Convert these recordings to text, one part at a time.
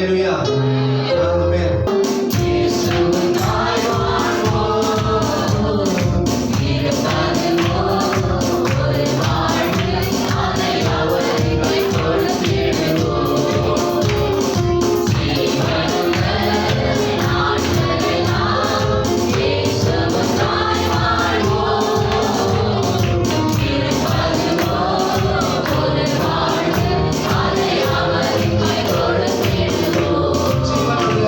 ஹல்லேலூயா. ஆமென். ஜீவனுள்ள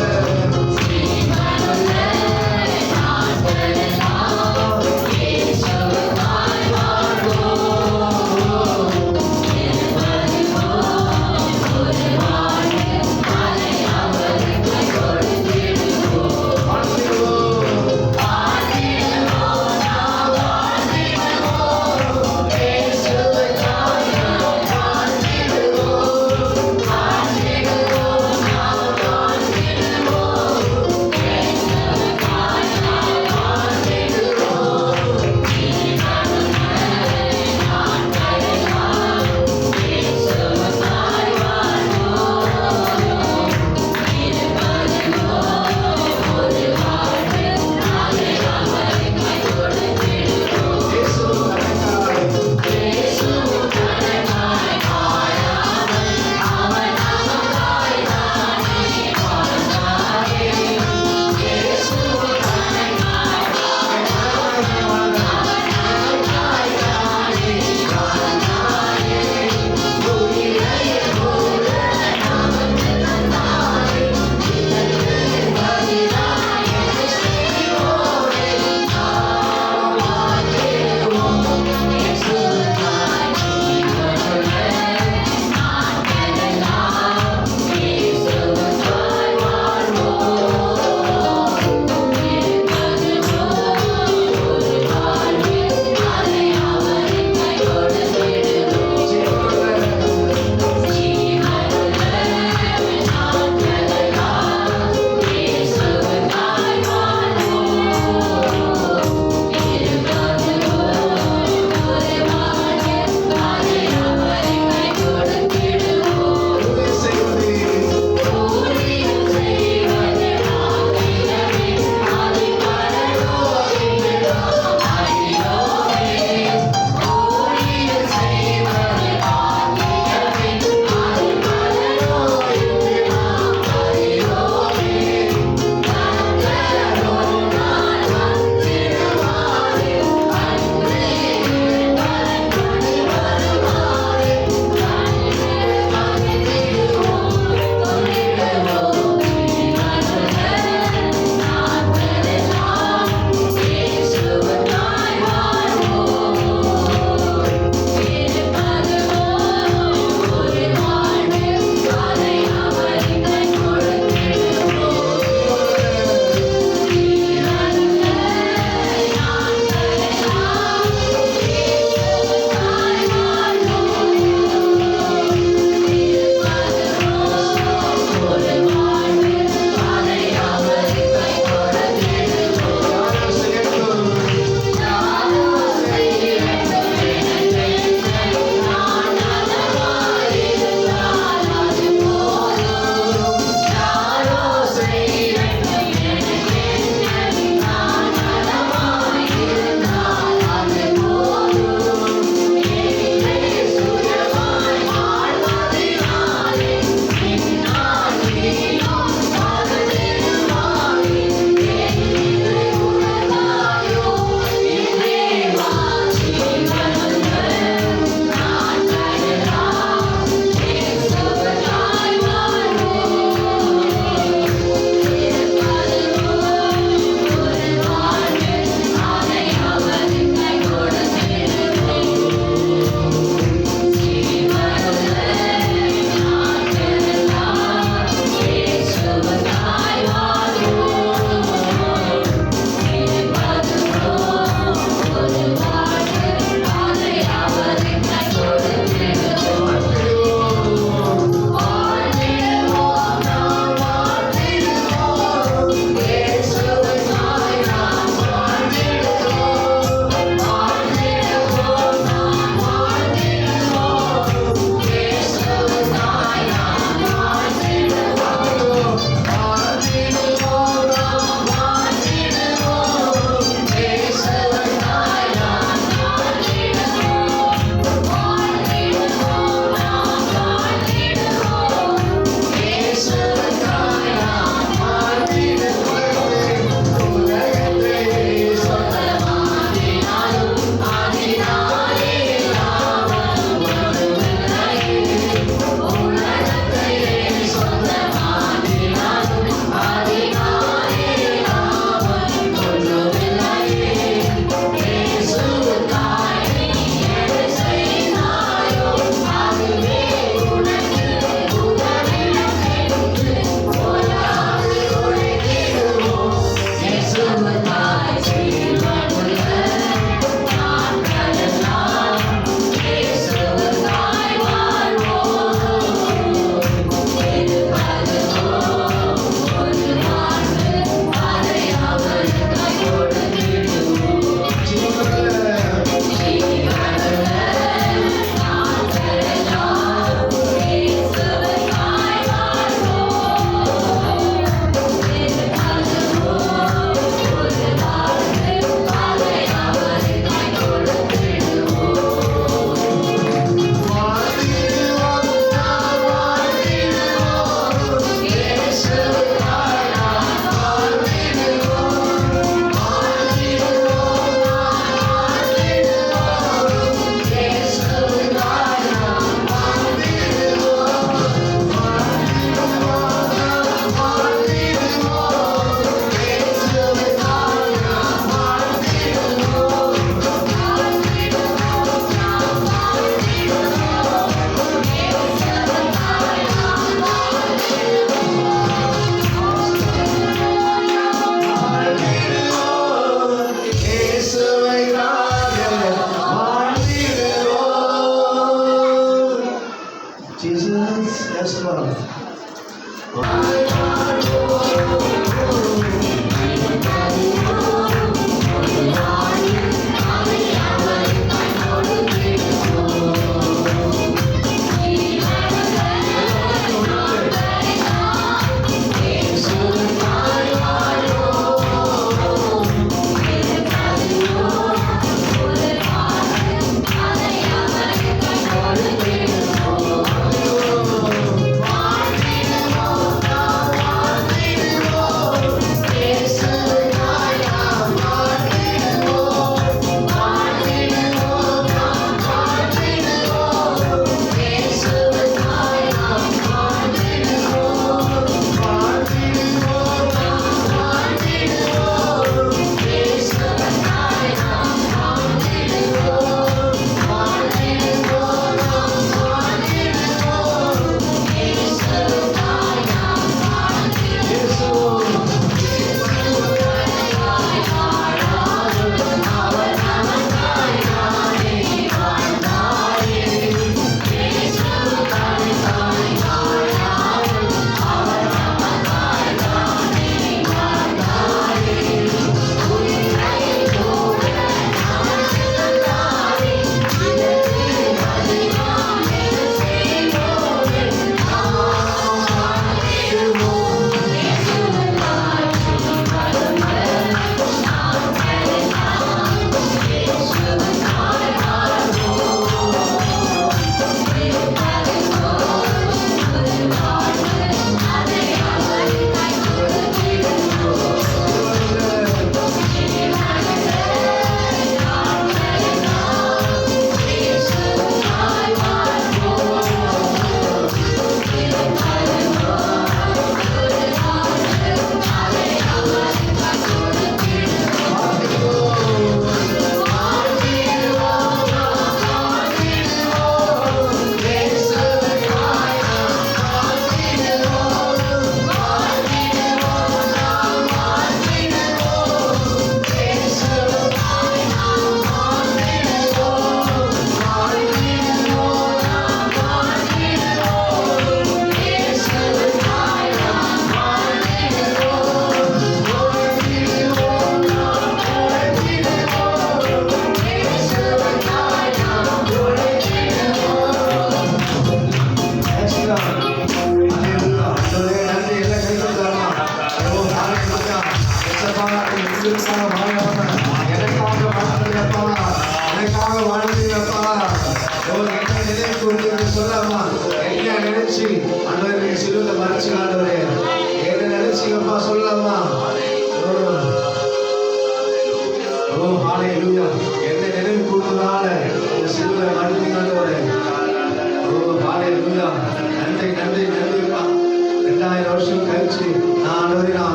God.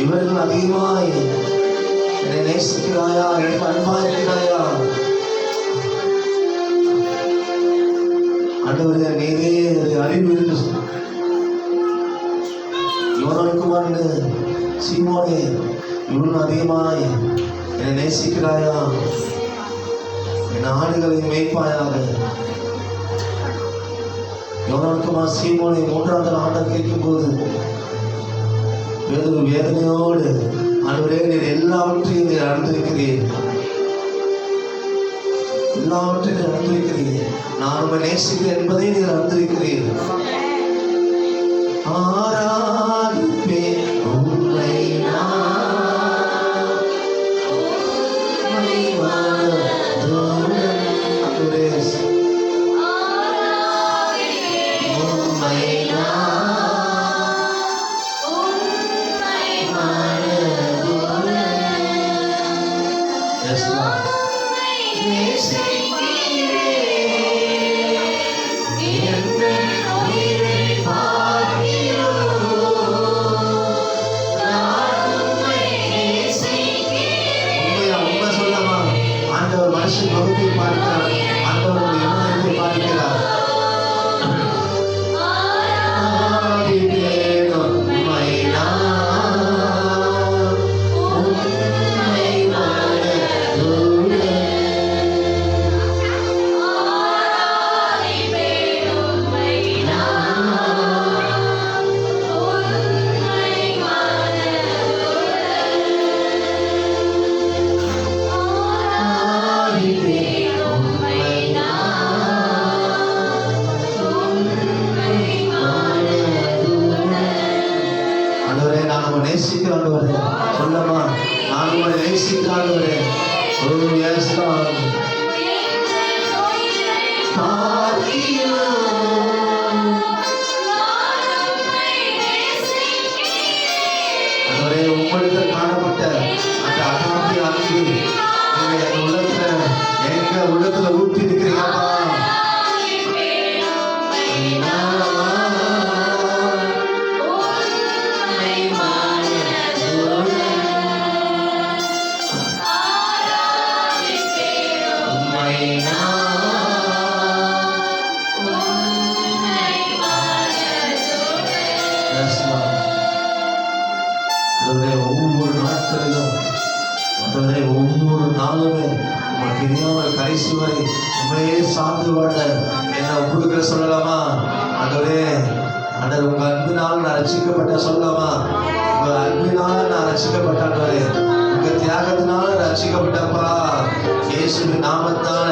இவர்கள் அதிகமாய் என்னை நேசிக்கிறாயா, எனக்கு அன்பாயிருக்கிறாயா? ஆண்டவரே, நீரே அறிவு என்று யோனான்குமாரனே, சீமோனே, இவனும் அதிகமாய் என்னை நேசிக்கிறாயா? என் ஆடுகளை மேய்ப்பாயாக. யோனான்குமார் சீமோனை மூன்றாவது ஆண்டவர் கேட்கும்போது வேதனையோடு, ஆண்டவரே, நீர் எல்லாவற்றையும் நீர் அறிந்திருக்கிறீர், எல்லாவற்றையும் நீர் அறிந்திருக்கிறீர், நான் உம்மை நேசிக்கிறேன் என்பதை நீர் அறிந்திருக்கிறீர். ஆராதிப்பேன் உம்மை நான், உம்மை மனதுடன். ஆண்டவரே, உம்மை நான், உம்மை மனதுடன். Yes, Lord. மனுஷன் முகத்தை பார்க்கிறார், ஆண்டவர் இருதயத்தை பார்க்கிறார். நேசிக்கிறாண்டவரே, சொல்லமா, நான் உங்களை நேசிக்கிறாண்டவரே. Oh yes Lord. ஆண்டவரே, உம்மிடத்தில் காணப்பட்ட அந்த அகாபிய அன்பு நீங்க எங்க உள்ளத்துல ஊற்றி இருக்கிறீங்கப்பா. ஒவ்வொரு நாட்களிலும், ஒவ்வொரு நாளுமே உங்களுக்கு தெரியாமல் கடைசி வரை உண்மையே சார்ந்து வாழ என்ன கொடுக்குற சொல்லலாமா? ஆண்டவரே, ஆண்டவர், உங்க அன்பினால் நான் ரட்சிக்கப்பட்ட சொல்லலாமா? உங்க அன்பினால் நான் ரட்சிக்கப்பட்டாண்டவரே, உங்க தியாகத்தினால ரட்சிக்கப்பட்டப்பா. இயேசுவின் நாமத்தால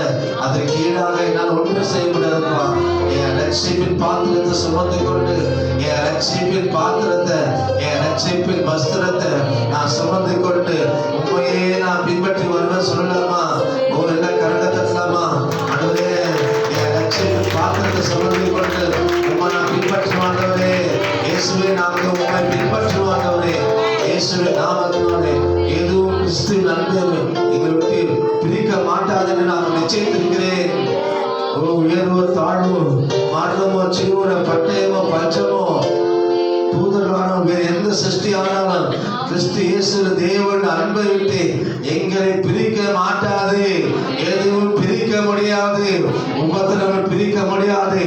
அதற்கு ஈடாக என்னால் ஒன்றும் செய்ய முடியாதுப்பா. என் ரட்சிப்பின் பாத்திரத்தை சுமந்து கொண்டு, என் ரட்சிப்பின் பாத்திரத்தை, என் ரட்சிப்பின் வஸ்திரத்தை நான் சுமந்து கொண்டு உண்மையே நான் பின்பற்றி வருவேன் சொல்லலாமா? ஓ, எல்லாம் கரண்ட தட்டலாமா? ஆண்டவரே, என் ரட்சிப்பின் பாத்திரத்தை சுமந்து கொண்டு உண்மை நான் பின்பற்றுவாண்டவரே. இயேசுவே, நாங்கள் உண்மை பின்பற்றுவாண்டவரே. இயேசுவின் நாமத்தினாலே எதுவும் கிறிஸ்துவின் அன்பு எங்களை விட்டு பிரிக்க மாட்டாது என்று நான் நிச்சயித்திருக்கிறேன். உயர்வோ தாழ்வோ, மரணமோ சிறுவனோ, பட்டயமோ பஞ்சமோ, தூதர்களானோ, வேறு எந்த சிருஷ்டியானாலும் கிறிஸ்து இயேசு தேவன் அன்பை விட்டு எங்களை பிரிக்க மாட்டாது. எதுவும் பிரிக்க முடியாது. உபத்திரங்கள் பிரிக்க முடியாது.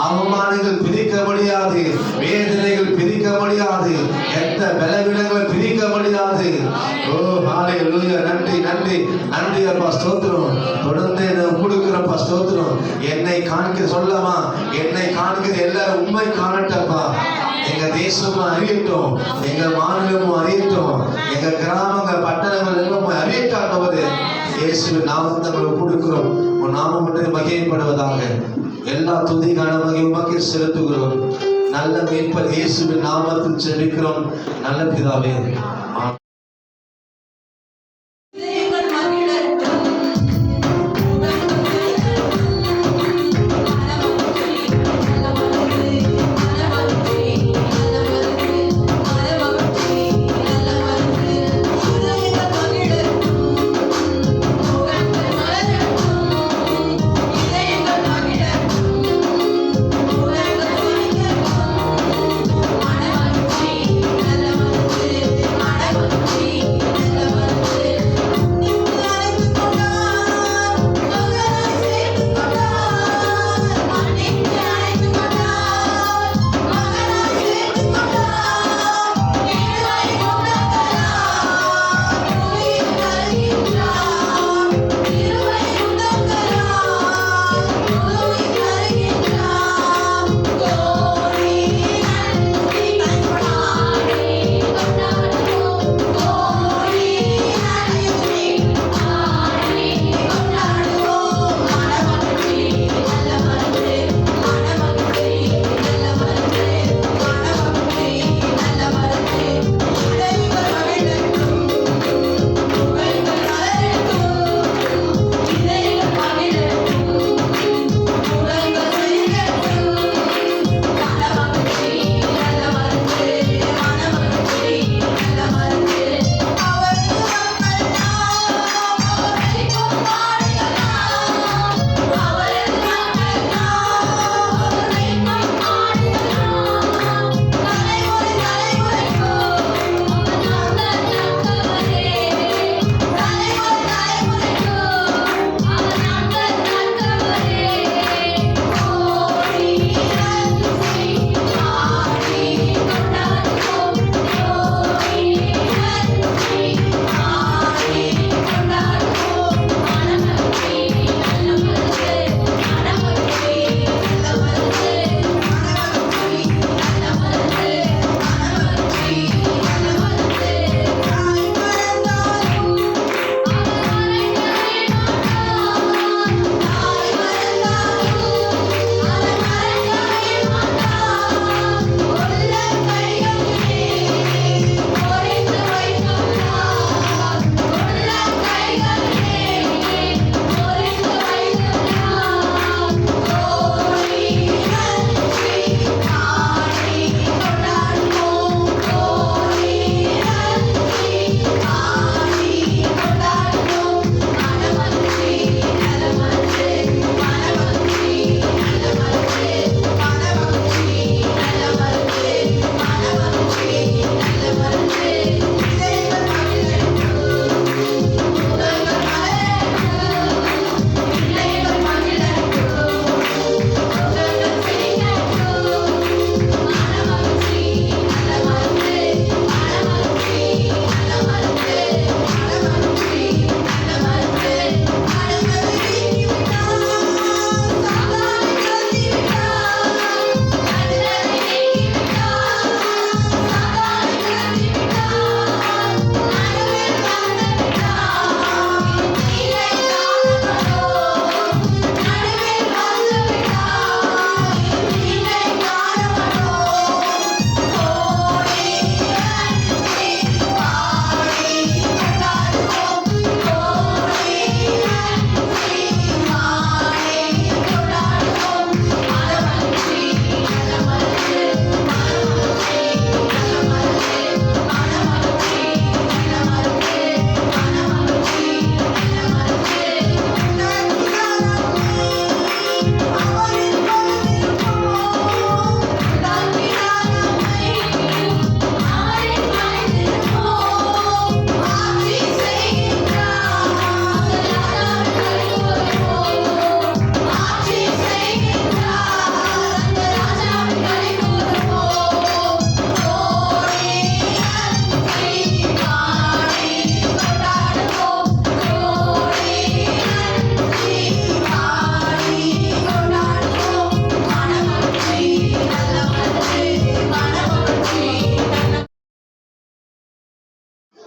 அவமானங்கள் பிரிக்க முடியாது. வேதனைகள் பிரிக்க முடியாது. எந்த பலவீனங்கள் பிரிக்க முடியாது. ஓ ஹல்லேலூயா. நன்றி நன்றி நன்றி அப்பா, ஸ்தோத்திரம். தொடர்ந்து கொடுக்கிறப்பா, ஸ்தோத்திரம். என்னை காண்கிற சொல்லமா, என்னை காண்கிற எல்லாரும் உண்மை காணட்டப்பா. எங்க தேசமும் அறியட்டும், எங்க மாநிலமும் அறியட்டும், எங்க கிராமங்கள் பட்டணங்கள் எல்லாம் அறியட்டாண்டவது. இயேசுவின் நாமத்தை கொடுக்கிறோம். உன் நாமம் மட்டும் மகிமைப்படுவதாக. எல்லா துதி கனமகிமையும் உமக்கே செலுத்துகிறோம். நல்ல மீட்பர் இயேசுவின் நாமத்தில் ஜெபிக்கிறோம் நல்ல பிதாவே.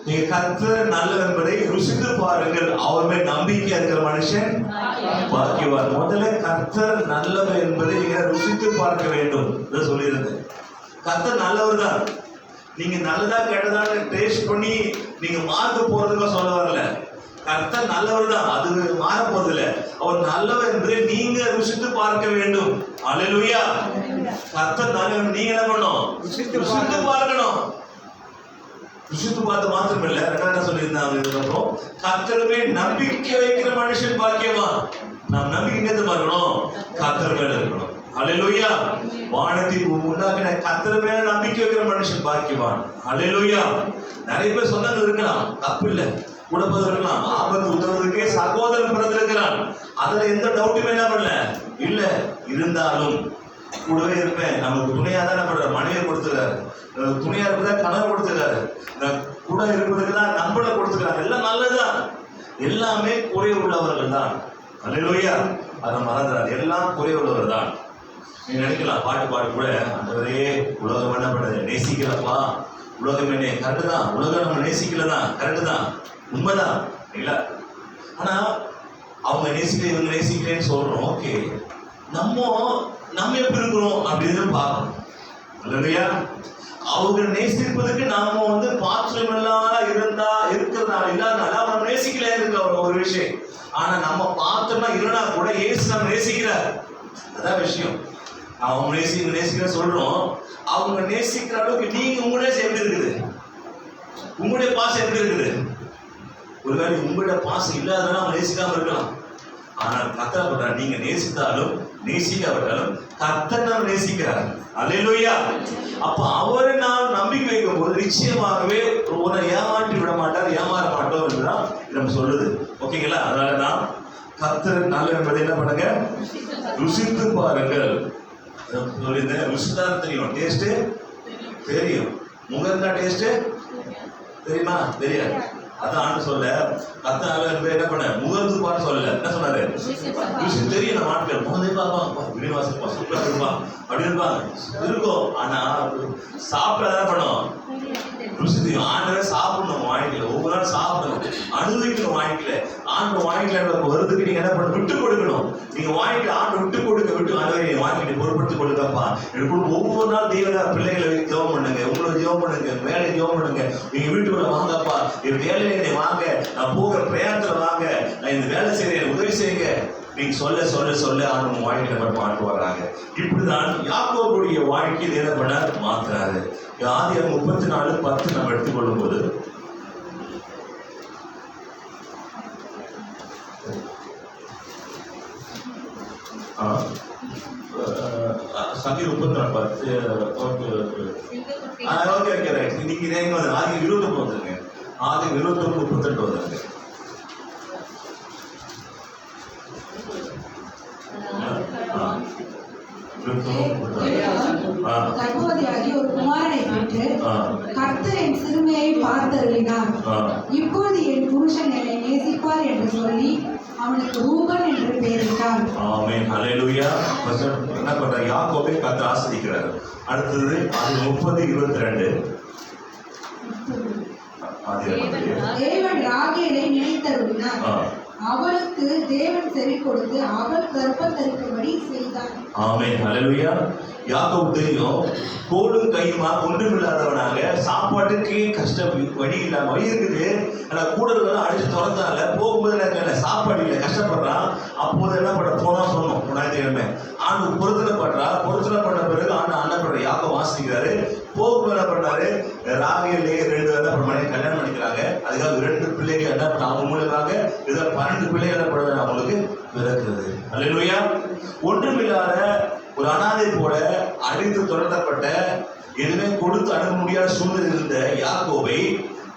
நீங்க கர்த்தர் நல்லவர் என்பதை ருசித்து பாருங்கள், அவர் மேல் நம்பிக்கை இருக்கிற மனுஷன் பாக்கியவான். முதல்ல கர்த்தர் நல்லவர் என்பதை நீங்க ருசித்து பார்க்க வேண்டும் சொல்லியிருந்தேன். கர்த்தர் நல்லவர் தான். நீங்க நல்லதா கெட்டதான்னு டேஸ்ட் பண்ணி நீங்க மார்க்க போறதுக்கு சொல்ல வரல. கர்த்தர் நல்லவர் தான், அது மாற போறதில்லை. அவர் நல்லவர் என்பதை நீங்க ருசித்து பார்க்க வேண்டும். அல்லேலூயா. கர்த்தர் நல்லவர், நீங்க என்ன பண்ணணும்? ருசித்து பார்க்கணும். ருசித்து பார்த்து மாத்திரம் இல்ல, ரெண்டாவது சொல்லியிருந்தாங்க. இதுக்கப்புறம் கர்த்தருமே நம்பிக்கை வைக்கிற மனுஷன் பாக்கியவான். நாம் நம்பிக்கை எது பார்க்கணும்? கர்த்தர் மேல இருக்கணும். அல்லேலூயா. வானத்தில் உண்டாக்கின கர்த்தர் மேல நம்பிக்கை வைக்கிற மனுஷன் பாக்கியவான். அல்லேலூயா. நிறைய பேர் சொந்தங்கள் இருக்கலாம், தப்பு இல்லை, குடும்பம் இருக்கலாம், ஆபத்து உதவுவதற்கே சகோதரன் பிறந்திருக்கிறான், அதுல எந்த டவுட்டுமே என்ன பண்ணல இல்ல. இருந்தாலும் கூடவே இருப்பேன், நமக்கு துணையா தான் நம்ம மனைவியை கொடுத்துருக்காரு, துணையா இருப்பதா கணவர் கொடுத்துருக்காரு, கூட இருப்பதுக்கு தான் நம்மளை கொடுத்துருக்காரு. எல்லாம் நல்லதுதான், எல்லாமே குறை உள்ளவர்கள் தான். அல்லேலூயா. அதை மறந்துடாது, எல்லாம் குறை உள்ளவர் தான். நீ நினைக்கலாம் பாட்டு பாடு கூட, அந்தவரே உலகம் என்ன பண்ணது நேசிக்கிறப்பா, உலகம் என்ன கரெக்டு தான், உலகம் நம்ம நேசிக்கலதான் கரெக்டு தான், உண்மைதான் இல்ல. ஆனா அவங்க நேசிக்கல இவங்க நேசிக்கலன்னு சொல்றோம். ஓகே, நம்ம எப்படி இருக்கிறோம் அப்படின்னு பார்க்கணும். இல்லையா? அவங்க நேசிப்பதுக்கு நாம பாத்திரம் எல்லாம் இருந்தா இருக்கிறதுனால இல்லாதனால அவங்க நேசிக்கல இருக்கு ஒரு விஷயம். ஆனா நம்ம பார்த்தோம்னா இல்லைன்னா கூட ஏசு நம்ம நேசிக்கிறார், அதான் விஷயம். அவங்க நேசிக்கிற சொல்றோம், அவங்க நேசிக்கிற அளவுக்கு நீங்க உங்க நேசம் எப்படி இருக்குது, உங்களுடைய பாசம் எப்படி இருக்குது? ஒருவேளை உங்களுடைய பாசம் இல்லாதனால அவங்க நேசிக்காம இருக்கலாம். ஆனால் கர்த்தர் சொல்றார், நீங்க நேசித்தாலும் நேசிக்காவிட்டாலும் கர்த்தர் நாம் நேசிக்கிறார். அல்லேலூயா. அப்ப அவரை நாம் நம்பிக்கை வைக்கும் போது நிச்சயமாகவே உன்னை ஏமாற்றி விட மாட்டார், ஏமாற மாட்டோம் என்றுதான் நம்ம சொல்லுது. ஓகேங்களா? அதனால நாம் கர்த்தர் நல்ல என்பதை என்ன பண்ணுங்க, ருசித்து பாருங்கள். ருசிதான் தெரியும், டேஸ்ட் தெரியும், முகர்ந்தா டேஸ்ட் தெரியுமா? தெரியாது. அதான் ஆண்டு சொல்ல கர்த்தர் என்ன பண்ண முகர்ந்து பாட்டு சொல்லல, என்ன சொன்னாரு? ருசி தெரியும். நம்ம ஆட்கள் முகந்தே பார்ப்பாங்க, வினிவாசப்பா சூப்பரா இருப்பான் அப்படின்னு இருப்பாங்க இருக்கும். ஆனா சாப்பிட என்ன பண்ணும்? ருசி தெரியும். ஆண்டவே சாப்பிடணும், வாழ்க்கையில ஒவ்வொரு நாள் சாப்பிடணும், அனுபவிக்கணும். வாழ்க்கையில ஆண்டு வாழ்க்கையில வருதுக்கு நீங்க என்ன பண்ணணும்? விட்டு கொடுக்கணும். நீங்க வாழ்க்கையில ஆண்டு விட்டு கொடுக்க விட்டு ஆண்டவரை வாழ்க்கையை பொருட்படுத்திக் கொடுக்கப்பா. ஒவ்வொரு நாள் தெய்வ பிள்ளைகளை ஜெபம் பண்ணுங்க, உங்களை ஜெபம் பண்ணுங்க, வேலை ஜெபம் பண்ணுங்க. நீங்க வீட்டுக்குள்ள வாங்கப்பா, என் வேலையை வாங்க, நான் போகிற பிரயாணத்துல வாங்க, நான் இந்த வேலை செய்யறேன், உதவி செய்யுங்க. நீங்க சொல்ல சொல்ல சொல்ல ஆண்டு வாழ்க்கையில மாட்டு வர்றாங்க. இப்படிதான் யாக்கோபுடைய வாழ்க்கையில் என்ன பண்ண மாத்துறாரு. ஆதியாகமம் 34:10 நம்ம எடுத்துக்கொள்ளும் போது சங்கீதம் 34:10 ஓகே ரைட். இன்னைக்கு ஆதியாகமம் 29 வந்துருங்க, ஆதியாகமம் 29:38 வந்துருங்க. கர்ப்பவதியாகி ஒரு குமாரனை பெற்று கர்த்தர் என் சிறுமையை பார்த்தருளினார், இப்பொழுது என் புருஷன் என்னை நேசிப்பார் என்று சொல்லி அவனுக்கு ரூபன் என்று பெயரிட்டார். ஆமென். ஹல்லேலூயா. என்ன பண்றார்? யாக்கோபை கர்த்தர் ஆசீர்வதிக்கிறார். அடுத்தது அது 30:22 தேவன் ராகேலை நினைத்தருளினார், அவளுக்கு தேவன் செவி கொடுத்து அவள் கர்ப்பத்தரிக்கும்படி செய்தார். ஆமென். ஹல்லேலூயா. யாக்கோபு தெரியும், கோலும் கையுமா ஒன்றுமில்லாதவனாக, சாப்பாட்டுக்கு கஷ்டம், வழி இல்லாம, வழி இருக்குது, ஆனா கூட இருக்கலாம் அடிச்சு துறந்தால போகும்போது என்ன சாப்பாடு இல்லை, கஷ்டப்படுறான். அப்போது என்ன பண்ண போனா சொன்னோம் ஞாயிற்றுக்கிழமை ஆண்டு பொருத்தனை பண்ண பிறகு ஆண்டு அண்ணன் பண்ற யாக்கோபு வாசிக்கிறாரு. போகும்போது என்ன பண்ணாரு? ராகேலே 2 மனைவி கல்யாணம் பண்ணிக்கிறாங்க. அதுக்காக 2 பிள்ளைகள் என்ன பண்ண அவங்க மூலமாக 12 பிள்ளைகள் என்ன பண்ண அவங்களுக்கு பிறக்கிறது. அல்லேலூயா. ஒன்றுமில்லாத ஒரு அனாதை போல அடித்து தொடரப்பட்ட, எதுவுமே கொடுத்து அணுக முடியாத சூழ்நிலை இருந்த யாக்கோபை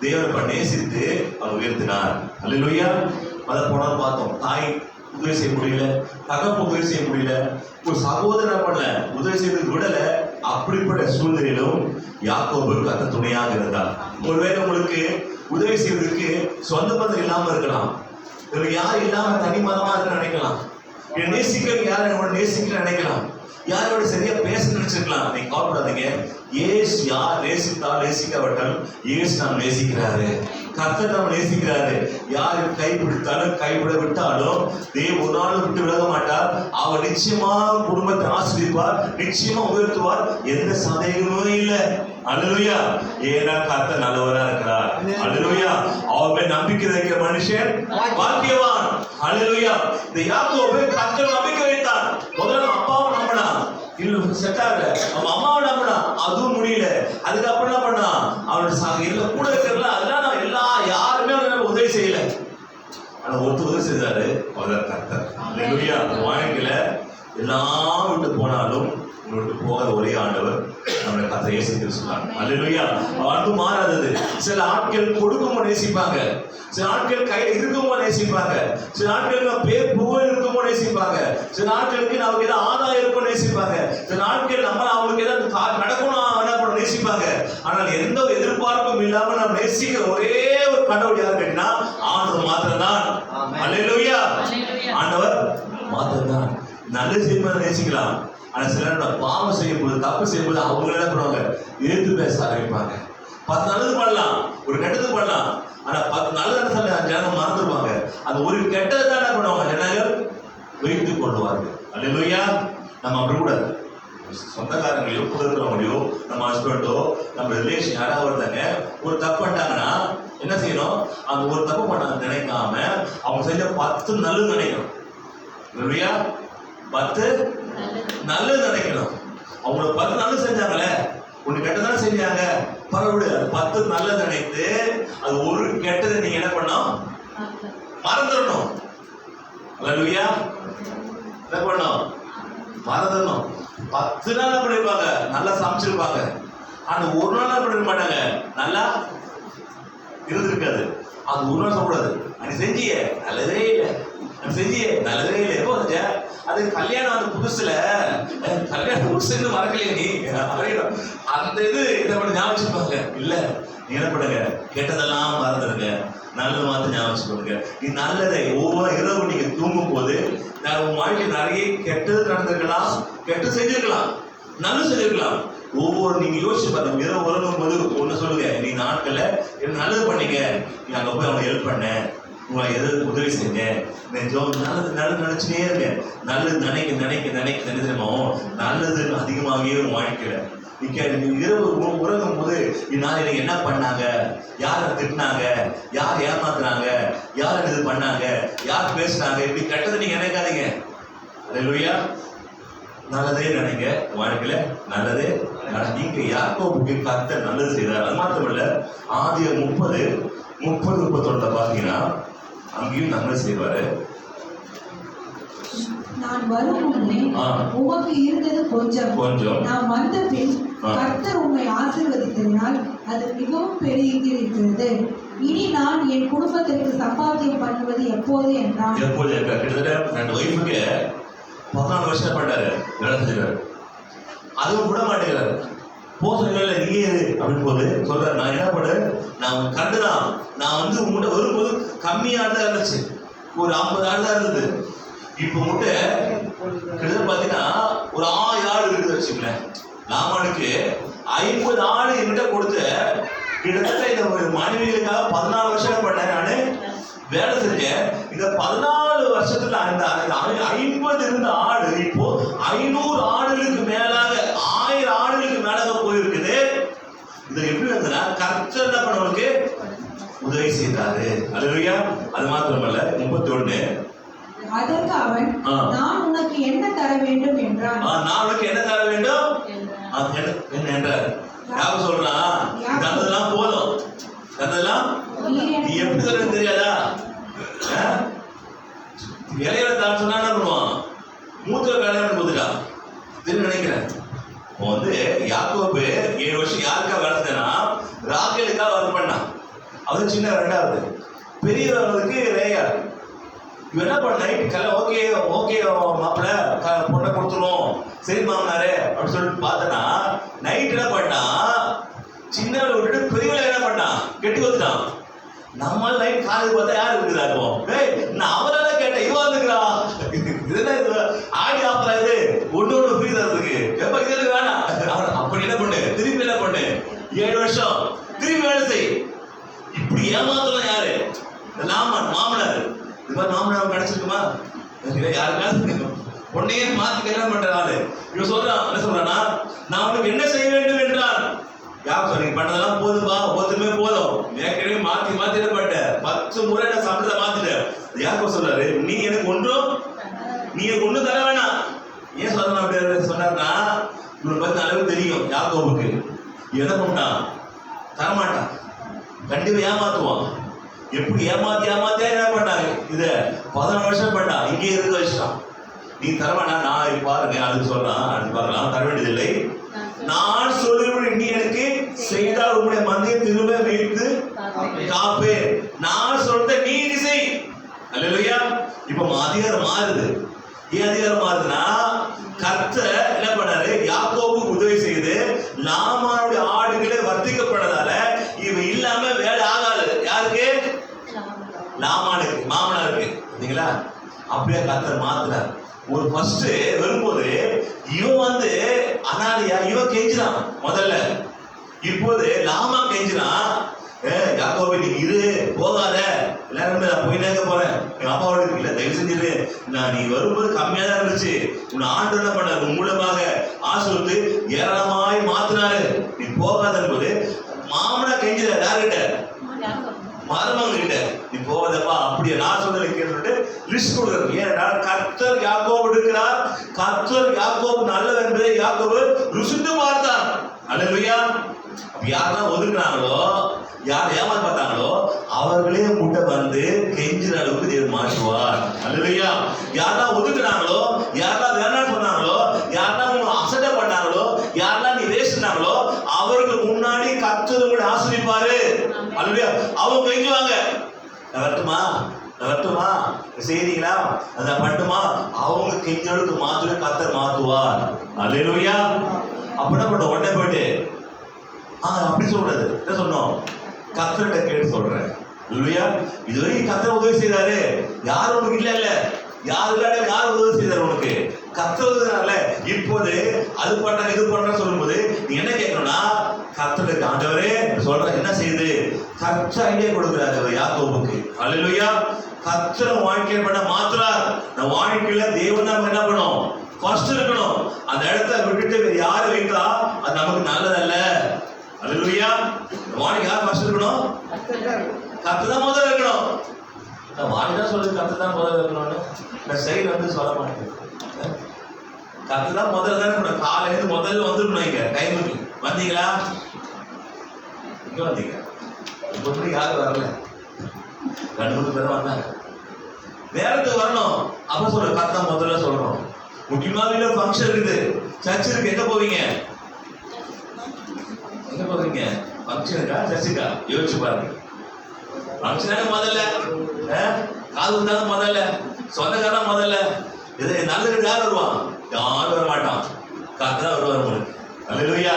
தேவன் நேசித்து அவர் உயர்த்தினார். அல்லேலூயா. அதை போனாலும் பார்த்தோம், தாய் உதவி செய்ய முடியல, தகப்பு உதவி செய்ய முடியல, ஒரு சகோதரன் பண்ணல, உதவி செய்து விடல. அப்படிப்பட்ட சூழ்நிலையிலும் யாக்கோபு கர்த்தர் துணையாக இருந்தார். ஒருவேளை உங்களுக்கு உதவி செய்வதற்கு சொந்த பந்தம் இல்லாம இருக்கலாம், யாரும் இல்லாம தனி மதமா இருக்க நினைக்கலாம், நேசிக்க யாரும் நேசிக்க நினைக்கலாம். யாரோட சரியா பேச நினைச்சிருக்கலாம். நீங்க கவலைப்படாதீங்க. இயேசு யார் நேசிக்காவிட்டாலும் இயேசு நாம் நேசிக்கிறாரு. கர்த்தர் நாம் நேசிக்கிறாரு. யார் கைப்பிடித்தாலும் கைவிட விட்டாலும் தேவ ஒரு நாளும் விட்டு விலக மாட்டார். அவர் நிச்சயமா குடும்பத்தை ஆசீர்வதிப்பார், நிச்சயமா உயர்த்துவார். எந்த சந்தேகமும் இல்லை. அல்லேலூயா. ஏன்னா கர்த்தர் நல்லவரா இருக்கிறார். அல்லேலூயா. அவர் மேல் நம்பிக்கை வைக்கிற மனுஷன் பாக்கியவான். அல்லேலூயா. இந்த யாக்கோபு கர்த்தர் நம்பிக்கை வைத்தான். முதல்ல அப்பாவை நம்பினான், இல்ல செட் ஆகல. அவன் அம்மாவை நம்பினான், அதுவும் முடியல. அதுக்கப்புறம் என்ன பண்ணான், அவனோட கூட இருக்கிறல அதெல்லாம் யாருமே உதவி செய்யல. ஆனா ஒருத்தர் உதவி செய்தாரு, அவர் கர்த்தர். அல்லேலூயா. வாழ்க்கையில எல்லாம் விட்டு போனாலும் விட்டு போகாத ஒரே ஆண்டவர் நம்மளை கர்த்தர் இயேசு கிறிஸ்து. அல்லேலூயா. அன்பு மாறாதது. சில ஆட்கள் கொடுக்கும்போது நேசிப்பாங்க, சில ஆட்கள் கையில் இருக்கும்போது நேசிப்பாங்க, சில ஆட்கள் பேர் புகழ் இருக்கும்போது நேசிப்பாங்க, சில ஆட்களுக்கு நமக்கு ஏதாவது ஆதாயம் இருக்கும் நேசிப்பாங்க, சில ஆட்கள் நம்ம அவங்களுக்கு ஏதாவது நடக்கணும் நேசிப்பாங்க. ஆனால் எந்த ஒரு எதிர்பார்ப்பும் இல்லாம நம்ம நேசிக்கிற ஒரே ஒரு கடவுள் யார் கேட்டீங்கன்னா ஆண்டவர் மாத்திரம்தான். அல்லேலூயா. ஆண்டவர் மாத்திரம்தான். நல்லது செய்யும்போது நேசிக்கலாம். ஆனா சிலரோட பாவம் செய்யும்போது, தப்பு செய்யும்போது அவங்க என்ன பண்ணுவாங்க, எதிர்த்து பேச ஆரம்பிப்பாங்க. 10 நல்லது பண்ணலாம், ஒரு கெட்டது பண்ணலாம். ஆனா 10 நல்லது ஜனங்கள் மறந்துடுவாங்க. அது ஒரு கெட்டது தான் என்ன பண்ணுவாங்க, ஜனங்கள் வைத்துக் கொள்வார்கள். அல்லேலூயா. நம்ம அப்படி கூடாது. சொந்தக்காரங்களையோ கூட இருக்கிறவங்களையோ நம்ம ஹஸ்பண்டோ நம்ம ரிலேஷன் யாராவது ஒருத்தங்க ஒரு தப்பு பண்ணிட்டாங்கன்னா என்ன செய்யணும், அவங்க ஒரு தப்பு பண்ணாங்க நினைக்காம அவங்க செஞ்ச 10 நல்லது நினைக்கணும். இல்லையா? 10 நல்லது நினைக்கணும். அவங்க 10 நல்லது செஞ்சாங்களே, ஒண்ணு கெட்டதான செஞ்சாங்க, பரவாயில்ல. 10 நல்லது நினைத்து அது ஒரு கெட்டதை நீங்க என்ன பண்ணணும், மறந்துடணும். அல்லேலூயா. என்ன பண்ணணும், மறந்துடணும். 10 நாள் பண்ணிருப்பாங்க, நல்லா சமைச்சிருப்பாங்க. ஆனா ஒரு நாள் பண்ணிருக்க மாட்டாங்க, நல்லா இருந்திருக்காது. அது ஒரு நாள் சொல்லக்கூடாது, அது செஞ்சியே நல்லதே இல்லை, செஞ்சியே நல்லதே இல்லை. எப்போ செஞ்ச, அது கல்யாணம் அந்த புதுசுல, கல்யாணம் புதுசுன்னு மறக்கலையே நீ, அந்த இதை பண்ணி ஞாபகம் வச்சுப்பாங்க. இல்ல, நீ என்ன பண்ணுங்க, கெட்டதெல்லாம் மறந்துடுங்க, நல்லது மாத்திரம் ஞாபகம் வச்சுக்கோங்க. நீ நல்லதை ஒவ்வொரு இரவு நீங்க தூங்கும் போது உங்க வாழ்க்கையில் நிறைய கெட்டது நடந்திருக்கலாம், கெட்டு செஞ்சிருக்கலாம், நல்லது செஞ்சிருக்கலாம். ஒவ்வொரு நீங்க யோசிச்சு பாருங்க, இரவு உறங்கும் போது ஒண்ணு சொல்லுங்க, நீ நாட்கள்ல என்ன நல்லது பண்ணீங்க, நீ அங்க போய் அவனை ஹெல்ப் பண்ண, உங்களை எது உதவி செஞ்ச, நல்லது நல்லது நினைச்சுனே இருங்க. நல்லது நினைக்க நினைக்க நினைக்க நினைக்கிறமோ நல்லது அதிகமாகவே உங்க வாழ்க்கையில இரவு உறங்கும் போது இந்நாள் என்ன பண்ணாங்க, யாரை திட்டினாங்க, யார் ஏமாத்துறாங்க, யார் இது பண்ணாங்க, யார் பேசினாங்க, இப்படி கெட்டதை நீங்க நினைக்காதீங்க. அல்லேலூயா. நல்லதே நினைங்க, வாழ்க்கையில நல்லதே. நீங்க யாக்கோபுக்கு கர்த்தர் நல்லது செய்தார். அது மாத்திரமல்ல, ஆதியாகமம் 30:31 பாத்தீங்கன்னா அங்கேயும் நல்லது செய்வாரு. நான் வரும் முன்னே உமக்கு இருந்தது கொஞ்சம், நான் வந்த பின் கர்த்தர் உம்மை ஆசீர்வதித்ததினால் அது மிகவும் பெருகியிருக்கிறது. இனி நான் என் குடும்பத்திற்கு சம்பாத்தியம் பண்ணுவது எப்போது என்றான். எப்போது? கிட்டத்தட்ட 2 ஒய்ஃபுக்கு 14 வருஷம் பண்ணாரு, வேலை செஞ்சாரு. அதுவும் விட மாட்டேங்கிறாரு. போசனைகள் நீங்க அப்படின்னு போது சொல்றாரு, நான் என்ன பண்ணு, நான் கண்டுதான், நான் உங்கள்கிட்ட வரும்போது கம்மியாக தான் இருந்துச்சு, ஒரு 50 ஆடு தான் இருந்தது. இப்ப முட்டை கிட்டத்தட்ட பாத்தீங்கன்னா ஒரு 1000 ஆடு இருக்குது வச்சுக்கலேன். லாமானுக்கு 50 ஆடு என்கிட்ட கொடுத்து கிட்டத்தட்ட இந்த மனைவிகளுக்காக 14 வருஷம் பண்ணேன். நானு வேலை செஞ்சேன். இந்த 14 வருஷத்துல அந்த 50 இருந்த ஆடு இப்போ 500 ஆடுகளுக்கு மேலாக, 1000 ஆடுகளுக்கு மேலாக போயிருக்குது. இது எப்படி வந்ததுன்னா கர்த்தர் என்ன பண்ணவனுக்கு உதவி செய்தாரு. அல்லேலூயா. அது மாத்திரமல்ல, 31 அதற்கு அவன், நான் உனக்கு என்ன தர வேண்டும் என்றான். நான் உனக்கு என்ன தர வேண்டும் என்றார். யாரும் சொல்றான், தந்ததெல்லாம் போதும், தந்ததெல்லாம் நீ எப்படி தரணும் தெரியாதா? இளையர தான் சொன்னா என்ன பண்ணுவான், மூத்த கல்யாணம் கொடுத்துட்டா தெரியும் நினைக்கிறேன். யாக்கோபு 7 வருஷம் யாருக்கா வேலை செஞ்சா, ராகேலுக்காக ஒர்க் பண்ணான். அது சின்ன 2வது, பெரியவர்களுக்கு ரேயா. இவன் என்ன பண்ண, நைட் ஓகே ஓகே மாப்பிள்ள பொண்ணை கொடுத்துருவோம், சரி மாமனாரே அப்படின்னு சொல்லிட்டு பார்த்தனா, நைட் என்ன பண்ணான், சின்னவளை விட்டுட்டு பெரியவளை என்ன பண்ணான், கெட்டி வச்சுட்டான். நம்ம நைட் காலேஜ் பார்த்தா யாரு இருக்குதா இருக்கும், நான் அவரால் கேட்டேன், இவா இருக்குறா, இதுதான் இது ஆடி ஆப்பரா, இது ஒன்று ஃப்ரீ தருது. உனக்கு இது வேணாம். அப்படி என்ன பண்ணு, திருப்பி என்ன பண்ணு, 7 வருஷம் திருப்பி வேலை செய். இப்படி ஏமாத்தலாம் யாரு? மாமனார். இது மாதிரி மாமனார் கிடைச்சிருக்குமா? யாருக்காவது உன்னையே மாத்தி கல்யாணம் பண்ற ஆளு இவன் சொல்றான், என்ன சொல்றானா, நான் உனக்கு என்ன செய்ய வேண்டும் என்றான். யார் சொன்னீங்க பண்ணதெல்லாம் போதும்பா, ஒத்துமே போதும், ஏற்கனவே மாத்தி மாத்தி என்ன பண்ண 10 முறை நான் சம்பளத்தை மாத்திட்டேன். யாருக்கும் சொல்றாரு, நீ எனக்கு ஒன்றும் தர வேணாம். ஏன் சொல்றேன் அப்படி சொன்னார்னா, இவனை பத்தி அளவு தெரியும் யாக்கோபுக்கு. என்ன பண்ணான், தரமாட்டான், கண்டிப்பா ஏமாத்துவான். எப்படி ஏமாத்தியா என்ன பண்ணாங்க, இத 14 வருஷம் பண்ணான், இங்கே இருக்க வச்சுட்டான். நீ தரவேணா, நான் பாருங்க அதுக்கு சொல்றான், அது பார்க்கலாம், தர வேண்டியதில்லை. நான் சொல்லுவது நீ எனக்கு செய்தால் உங்களுடைய மந்தையை திரும்ப வைத்து காப்பே. நான் சொல்றத நீ செய். அல்லேலூயா. இப்ப அதிகாரம் மாறுது. ஏன் அதிகாரம் மாறுதுன்னா, கர்த்தர் என்ன பண்ணாரு, யாக்கோபுக்கு உதவி செய்து லாமானுடைய ஆடுகளை வர்த்திக்கப்பட்டதால இவன் இல்லாம வேலை ஆகாது. யாருக்கு? லாமானுக்கு, மாமனாருக்கு. சரிங்களா? அப்படியே கர்த்தர் மாத்துறார். ஒரு ஃபர்ஸ்ட் வரும்போது இவன் அனாதையா, இவன் கெஞ்சினான் முதல்ல. இப்போது லாமா கெஞ்சினான், யாக்கோபு நீ இரு, போகாத, எல்லாரும் நான் போய் நேக்க போறேன், எங்க அப்பாவோட இல்ல, தயவு செஞ்சிரு, நான் நீ வரும்போது கம்மியா தான் இருந்துச்சு, உன் ஆண்டு என்ன பண்ண உன் மூலமாக ஆசிர்வதித்து ஏராளமாய் மாத்தினாரு, நீ போகாத என்பது மாமனா கெஞ்சிற. யாருகிட்ட? மருமகன் கிட்ட. நீ போவதப்பா, அப்படியே நான் சொன்னதை கேட்டு லிஸ்ட் கொடுக்குறது. ஏனென்றால் கர்த்தர் யாக்கோபு இருக்கிறார், கர்த்தர் யாக்கோபு நல்லவர் என்பதை யாக்கோபு ருசித்து பார்த்தார். அல்லேலூயா. யாரெல்லாம் ஒதுக்குறாங்களோ, யார் ஏமாந்து பார்த்தாங்களோ அவர்களே முட்டை வந்து கெஞ்சிற அளவுக்கு தேவன் மாற்றுவார். அல்லேலூயா. யாரெல்லாம் ஒதுக்குறாங்களோ, யாரெல்லாம் வேணான்னு சொன்னாங்களோ, யாரெல்லாம் அசட்டை பண்ணாங்களோ, யாரெல்லாம் நீ வேஸ்ட்னாங்களோ அவர்கள் முன்னாடி கர்த்தர் உங்களை ஆசீர்வதிப்பாரு. அல்லேலூயா. அவங்க கெஞ்சுவாங்க, வரட்டுமா செய்றீங்களா, அதை பண்ணட்டுமா, அவங்க கெஞ்சலுக்கு மாத்திர கர்த்தர் மாத்துவார். அல்லேலூயா. அப்படின்னா பண்ண உடனே போயிட்டு அப்படி சொல்றது என்ன சொன்னோம், கர்த்தர்கிட்ட கேட்டு சொல்றேன். இல்லையா? இதுவரைக்கும் கர்த்தர் உதவி செய்தாரு, யாரும் உனக்கு இல்ல, யார் உதவி செய்தாரு உனக்கு? கர்த்தர். இப்போது அது பண்ற இது பண்ற சொல்லும்போது நீ என்ன கேட்கணும்னா, கர்த்தருக்கு ஆண்டவரே சொல்ற என்ன செய்யுது, கர்த்தர் ஐடியா கொடுக்குறாரு யாக்கோபுக்கு. அல்லேலூயா. கர்த்தர் வாழ்க்கையை பண்ண மாத்துறார். நம்ம வாழ்க்கையில தேவன் தான் என்ன பண்ணும், ஃபர்ஸ்ட் இருக்கணும். அந்த இடத்த விட்டுட்டு வேற யாரு வைத்தா அது நமக்கு நல்லதல்ல. அல்லேலூயா. வாழ்க்கை யார் ஃபர்ஸ்ட் இருக்கணும்? கர்த்தர் தான் முதல்ல இருக்கணும். வாணி தான் சொல்லுது கர்த்தர் தான் முதல்ல இருக்கணும்னு, நான் சைடு சொல்ல மாட்டேன். கர்த்தர் தான் முதல்ல தானே இருக்கணும். காலையில முதல்ல வந்துருக்கணும். இங்க டைமுக்கு வந்தீங்களா? இங்க வந்தீங்க, இப்ப யாரும் வரல, 2-3 பேர் வந்தாங்க. நேரத்துக்கு வரணும். அப்ப சொல்ற கர்த்தர் முதல்ல சொல்றோம். முக்கியமா வீட்டுல ஃபங்க்ஷன் இருக்குது, சர்ச் இருக்கு, எங்க போவீங்க? எங்க போவீங்க? ஃபங்க்ஷனுக்கா சர்ச்சுக்கா? யோசிச்சு பாருங்க. ஃபங்க்ஷனாக முதல்ல, காது வந்தாலும் முதல்ல, சொந்தக்காரன் முதல்ல. இது நல்லது யார் வருவான்? யாரும் வர மாட்டான், கர்த்தர் தான் வருவார் உங்களுக்கு. அல்லேலூயா.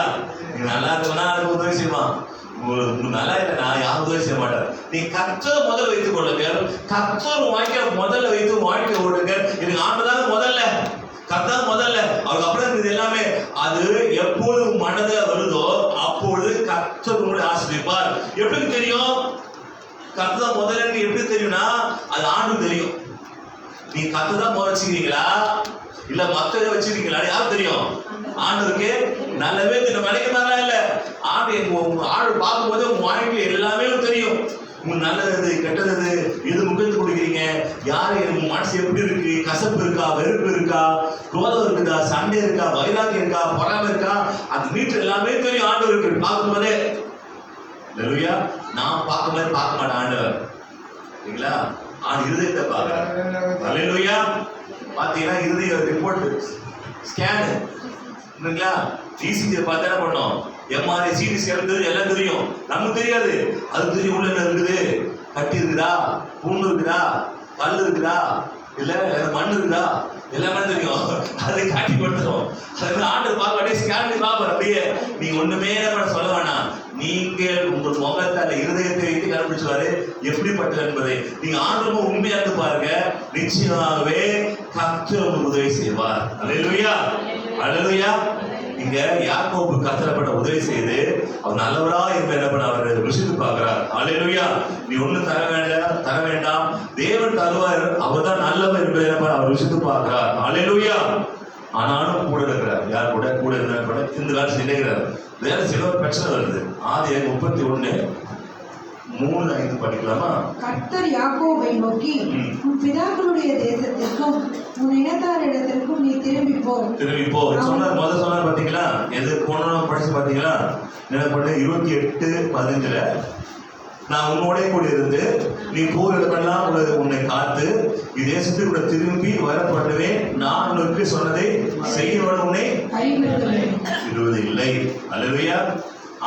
நீ நல்லா இருக்கணும்னா அதுக்கு உதவி செய்வான். நல்லா இல்லைன்னா யாரும் உதவி செய்ய மாட்டார். நீ கர்த்தர் முதல்ல வைத்துக் கொள்ளுங்க. கர்த்தர் வாழ்க்கை முதல்ல வைத்து வாழ்க்கை ஓடுங்க. இதுக்கு ஆண்டுதாங்க முதல்ல, கர்த்தர் முதல்ல. அவருக்கு அப்புறம் இது எல்லாமே. அது எப்போது மனதை வருதோ அப்பொழுது கர்த்தர் உங்களை ஆசீர்வதிப்பார். எப்படி தெரியும் கர்த்தர் முதல்ல? எப்படி தெரியும்னா அது ஆண்டு தெரியும். நீ கர்த்தர் தான் முதல்ல வச்சுக்கிறீங்களா இல்ல மக்களை வச்சிருக்கீங்களா யாரும் தெரியும்? ஆண்டவருக்கு நல்லாவே தெரியும். நினைக்க மாதிரிலாம் இல்ல, ஆடு பார்க்கும்போது உங்க வாழ்க்கை எல்லாமே தெரியும். உங்க நல்லது கெட்டது எது முக்கியத்துவம் கொடுக்குறீங்க, யாரு உங்க மனசு எப்படி இருக்கு, கசப்பு இருக்கா, வெறுப்பு இருக்கா, குரோதம் இருக்குதா, சண்டை இருக்கா, வைராக்கியம் இருக்கா, பொறாமை இருக்கா, அந்த வீட்டு எல்லாமே தெரியும் ஆண்டவருக்கு பார்க்கும்போதே. அல்லேலூயா. நான் பார்க்கும்போது பார்க்க மாட்டேன் ஆண்டவர், சரிங்களா? இருதயத்தை பார்க்க. அல்லேலூயா. பாத்தீங்கன்னா இருதய ரிப்போர்ட் ஸ்கேனு இல்லைங்களா? டிசிஜி பார்த்தா என்ன பண்ணோம், எம்ஆர்ஐ சிடி ஸ்கேன் தெரியும், எல்லாம் தெரியும். நமக்கு தெரியாது, அது தெரியும். உள்ள என்ன இருக்குது, கட்டி இருக்குதா, புண்ணு இருக்குதா, கல் இருக்குதா, இல்ல மண் இருக்குதா, எல்லாமே தெரியும். அதை காட்டி கொடுத்துரும். அது ஆண்டு பார்க்க அப்படியே ஸ்கேன் பண்ணி பார்ப்போம். அப்படியே நீங்க ஒண்ணுமே சொல்ல வேணாம், நீங்கள் உங்கள் முகத்தை அந்த இருதயத்தை வைத்து கண்டுபிடிச்சுவாரு எப்படிப்பட்டது என்பதை. நீங்க ஆண்டவரை உண்மையா இருந்து பாருங்க, நிச்சயமாகவே கர்த்தர் உங்களுக்கு உதவி செய்வார். அல்லேலூயா. அல்லேலூயா. இங்க யாக்கோபு கர்த்தரப்பட்ட உதவி செய்து அவர் நல்லவரா என்று என்ன பண்ண அவர் ருசித்து பார்க்கிறார். அல்லேலூயா. நீ ஒண்ணு தர வேண்டாம், தேவன் தருவார், அவர் தான் நல்லவர் என்பதை அவர் ருசித்து பார்க்கிறார். அல்லேலூயா. ஆனாலும் கூட இருக்கிறார். யார் கூட கூட இருந்தார்? இந்த வேலை செய்கிறார். வேற சில பிரச்சனை வருது. ஆதி 31:3-5 படிக்கலாமா? கர்த்தர் யாக்கோபை நோக்கி, உன் பிதாக்களுடைய தேசத்திற்கும் உன் இனத்தாரிடத்திற்கும் நீ திரும்பி போ. சொன்னார். முதல் சொன்னார் பாத்தீங்களா? எது போனோம் படிச்சு பாத்தீங்களா? என்ன பண்ண 28:15 நான் உன்னோட கூட இருந்து நீ போர் இடமெல்லாம் உன்னை காத்து தேசத்துக்கு கூட திரும்பி வர பண்ணுவேன், நான் உனக்கு சொன்னதை செய்யவன் உன்னை விடுவது இல்லை. அல்லேலூயா.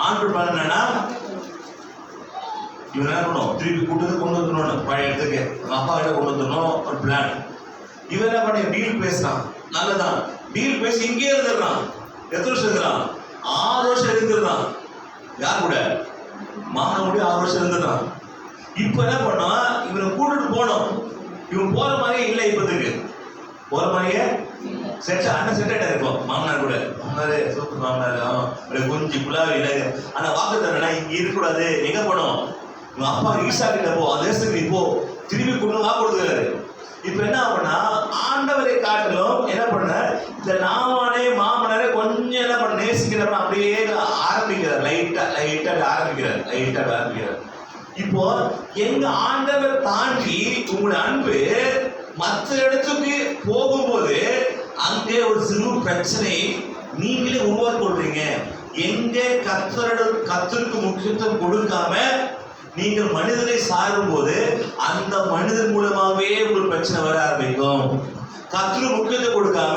ஆண்டு பண்ணனா இவன் என்ன பண்ணும்? திருப்பி கொண்டு வந்துடணும் பழைய இடத்துக்கு, அப்பா கிட்ட கொண்டு வந்துடணும் ஒரு பிளான். இவன் என்ன பண்ண டீல் பேசுறான். நல்லதான் டீல் பேசி இங்கே இருந்துடுறான். எத்தனை வருஷம் இருக்கிறான்? 6 வருஷம் இருந்துடுறான். யார் கூட? மாணவனுடைய 6 வருஷம் இருந்துடுறான். இப்ப என்ன பண்ணா இவனை கூட்டிட்டு போனோம். இவன் போற மாதிரியே இல்லை. இப்போதுக்கு போற மாதிரியே அண்ணன் செட் இருக்கும். மாமனார் கூட மாமனாரு சூப்பர் மாமனார் கொஞ்சம் குழாவி இல்லை. ஆனா வாக்கு தரேன் இங்க இருக்கக்கூடாது. எங்க போனோம்? உங்க அப்பா ஈசா கிட்ட போ, அந்த தேசத்துக்கு நீ போ, திரும்பி கொண்டு வாக்கு கொடுத்துருக்காரு. இப்ப என்ன ஆகுனா ஆண்டவரை காட்டிலும் என்ன பண்ண இந்த நாமானே மாமனாரே கொஞ்சம் என்ன பண்ண நேசிக்கிறப்ப அப்படியே ஆரம்பிக்கிறார். லைட்டா ஆரம்பிக்கிறார். இப்போ எங்க ஆண்டவர் தாண்டி உங்களுடைய அன்பு மற்ற இடத்துக்கு போகும்போது அங்கே ஒரு சிறு பிரச்சனை நீங்களே உருவாக்கி கொள்றீங்க. எங்க கர்த்தருக்கு முக்கியத்துவம் கொடுக்காம நீங்கள் மனிதனை சாரும் போது அந்த மனிதன் மூலமாகவே உங்களுக்கு பிரச்சனை வர ஆரம்பிக்கும். கர்த்தருக்கு முக்கியத்துவம் கொடுக்காம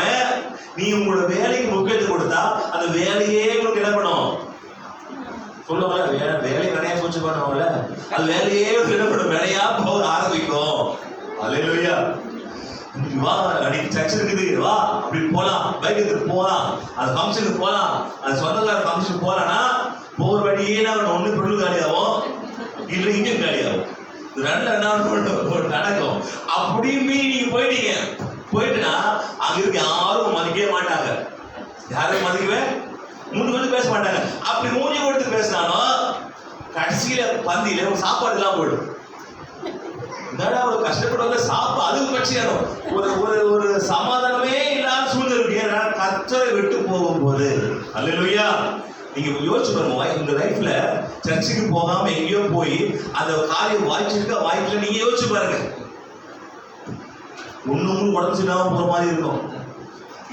நீ உங்களோட வேலைக்கு முக்கியத்துவம் கொடுத்தா அந்த வேலையே உங்களுக்கு என்ன பண்ணும்? சொல்லுவாங்க வேலை நிறைய போச்சு பண்ணுவாங்கல்ல, அது வேலையே என்ன பண்ணும்? வேலையா போக ஆரம்பிக்கும். அல்லேலூயா. வா அன்னைக்கு சர்ச் இருக்குது, வா அப்படி போலாம், பைக் எடுத்து போலாம், அந்த ஃபங்க்ஷனுக்கு போலாம், அது சொந்தக்கார ஃபங்க்ஷனுக்கு போலான்னா போகிற வழியே நான் ஒண்ணு பொருள் காலியாகும், இல்லை இங்கே காலியாகும். ரெண்டு நடக்கும். அப்படியுமே நீங்க போயிட்டுனா அங்க இருக்க யாரும் மதிக்கவே மாட்டாங்க. யாரும் மதிக்கவே முன்னு வந்து பேச மாட்டாங்க. அப்படி மூஞ்சி கொடுத்து பேசினாலும் கடைசியில பந்தியில ஒரு சாப்பாடு எல்லாம் போயிடும். ஒரு கஷ்டப்படுவாங்க சாப்பாடு அதுக்கு பட்சியாரும் ஒரு சமாதானமே இல்லாத சூழ்நிலை இருக்கு. ஏன்னா கர்த்தரை விட்டு போகும்போது. அல்லேலூயா. நீங்க யோசிச்சு பாருங்க, இந்த லைஃப்ல சர்ச்சுக்கு போகாம எங்கேயோ போய் அந்த காரியம் வாய்ச்சிருக்க நீங்க யோசிச்சு பாருங்க. ஒண்ணும் உடம்பு சரியில்லாம போற மாதிரி இருக்கும்,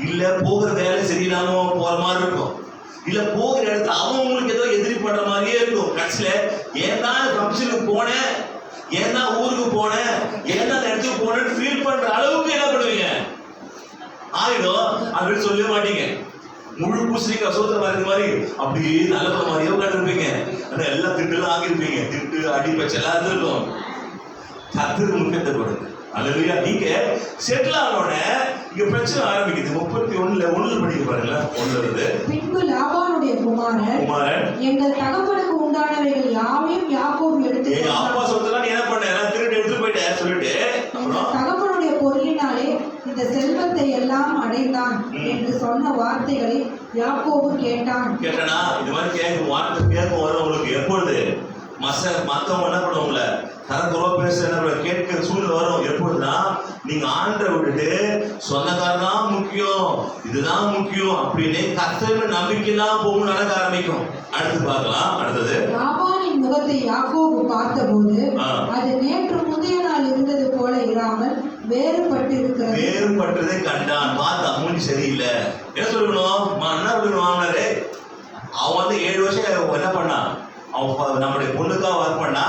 இல்ல போகிற வேலை சரியில்லாம போற மாதிரி இருக்கும், இல்ல போகிற இடத்துல அவன் உங்களுக்கு ஏதோ எதிரி பண்ற மாதிரியே இருக்கும். கடைசியில ஏன்னா ஃபங்க்ஷனுக்கு போனேன், ஏன்னா ஊருக்கு போனேன், ஏன்னா அந்த இடத்துக்கு போனேன்னு ஃபீல் பண்ற அளவுக்கு என்ன பண்ணுவீங்க ஆயிடும். அப்படின்னு சொல்லவே மாட்டீங்க. முழு பூசணிக்காய் சோத்திர மாதிரி மாதிரி அப்படியே நல்ல மாதிரியே உட்காந்துருப்பீங்க. ஆனா எல்லாம் திட்டுலாம் ஆகிருப்பீங்க. திட்டு அடி பச்சை எல்லாம் இருந்திருக்கும். கர்த்தருக்கு முக்கியத்துவம் கொடுங்க. அல்லேலூயா. நீங்க செட்டில் ஆனோட இங்க பிரச்சனை ஆரம்பிக்குது. 31:1 படிக்க பாருங்க. பின்பு லாபானுடைய குமாரன் எங்கள் தகப்பனுக்கு உண்டானவைகள் யாவையும் யாக்கோபு எடுத்து அப்பா சொத்தெல்லாம் நீ என்ன பண்ண திருட்டு எடுத்து போயிட்ட சொல்லிட்டு தகப்பனுடைய பொருளினாலே இந்த செல்வத்தை எல்லாம் அடைந்தான் என்று சொன்ன வார்த்தைகளை யாக்கோபு கேட்டானா இது மாதிரி கேட்கும் வார்த்தை கேட்கும் வரும் உங்களுக்கு. எப்பொழுது மத்தவங்க என்ன பண்ணுவாங்கள தரக்குறவா பேச என்ன கேட்கிற சூழ்நிலை வரும். எப்பொழுதுனா நீங்க ஆண்டரை விட்டுட்டு சொந்தக்காரதான் முக்கியம், இதுதான் முக்கியம் அப்படின்னு கர்த்தர் நம்பிக்கைதான் போகும் நடக்க ஆரம்பிக்கும். அடுத்து பார்க்கலாம். அடுத்தது லாபானின் முகத்தை யாக்கோபு பார்த்தபோது அது நேற்று முந்தைய நாள் இருந்தது போல இராமல் வேறுபட்டதை கண்டான். பார்த்தா மூஞ்சி சரியில்லை. என்ன சொல்லணும்? என்ன சொல்லணும்? மாமனாரே அவன் 7 வருஷம் என்ன பண்ணான்? அவன் நம்முடைய பொண்ணுக்காக ஒர்க் பண்ணா,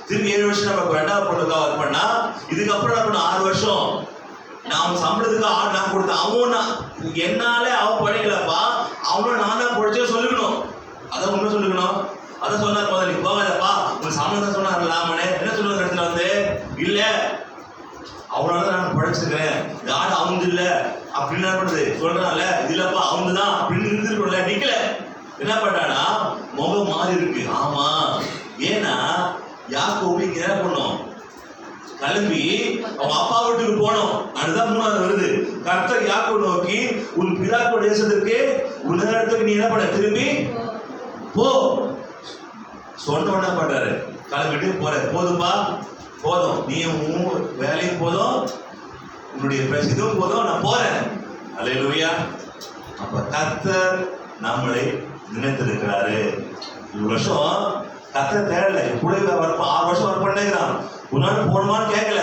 திரும்பி 7 வருஷம் நம்ம 2வது பொண்ணுக்காக ஒர்க் பண்ணா, இதுக்கப்புறம் நம்ம 6 வருஷம் நான் சம்பளத்துக்கு நான் கொடுத்தேன். அவன் என்னாலே அவன் படிக்கலப்பா, அவனும் நான் தான் படிச்சே சொல்லிக்கணும். அதான் உண்மை சொல்லிக்கணும். அதான் சொன்னார் போத நீ போகாதப்பா உங்க சம்பளம் தான் சொன்னார் லாமனே. என்ன சொல்லுவாங்க இடத்துல இல்ல அவனாலதான் நான் படிச்சிருக்கேன், யாரு அவங்க இல்ல அப்படின்னு என்ன பண்ணுது சொல்றான்ல, இது இல்லப்பா அவங்க தான் அப்படின்னு இருந்துருக்கோம்ல. நிக்கல என்ன பண்ணானா முகம் மாறி இருக்கு. ஆமா, ஏன்னா யாக்கோபு என்ன பண்ணும்? கிளம்பி அவங்க அப்பா வீட்டுக்கு போனோம். அதுதான் 3வது வருது. கர்த்தர் யாக்கோபை நோக்கி, உன் பிதாக்கள் தேசத்திற்கு உன் இடத்துக்கு நீ என்ன பண்ண, திரும்பி போ. சொன்ன உடனே பண்றாரு, கிளம்பிட்டு போற. போதும்பா, போதும், நீ வேலையும் போதும், உன்னுடைய பிரசிதும் போதும், நான் போறேன். அல்லேலூயா. அப்ப கர்த்தர் நம்மளை நினைத்திருக்கிறாரு. ஒரு வருஷம் கர்த்தர் தேடல, கூட 6 வருஷம் ஒர்க் பண்ணிக்கிறான். உன்னால போகணுமான்னு கேட்கல.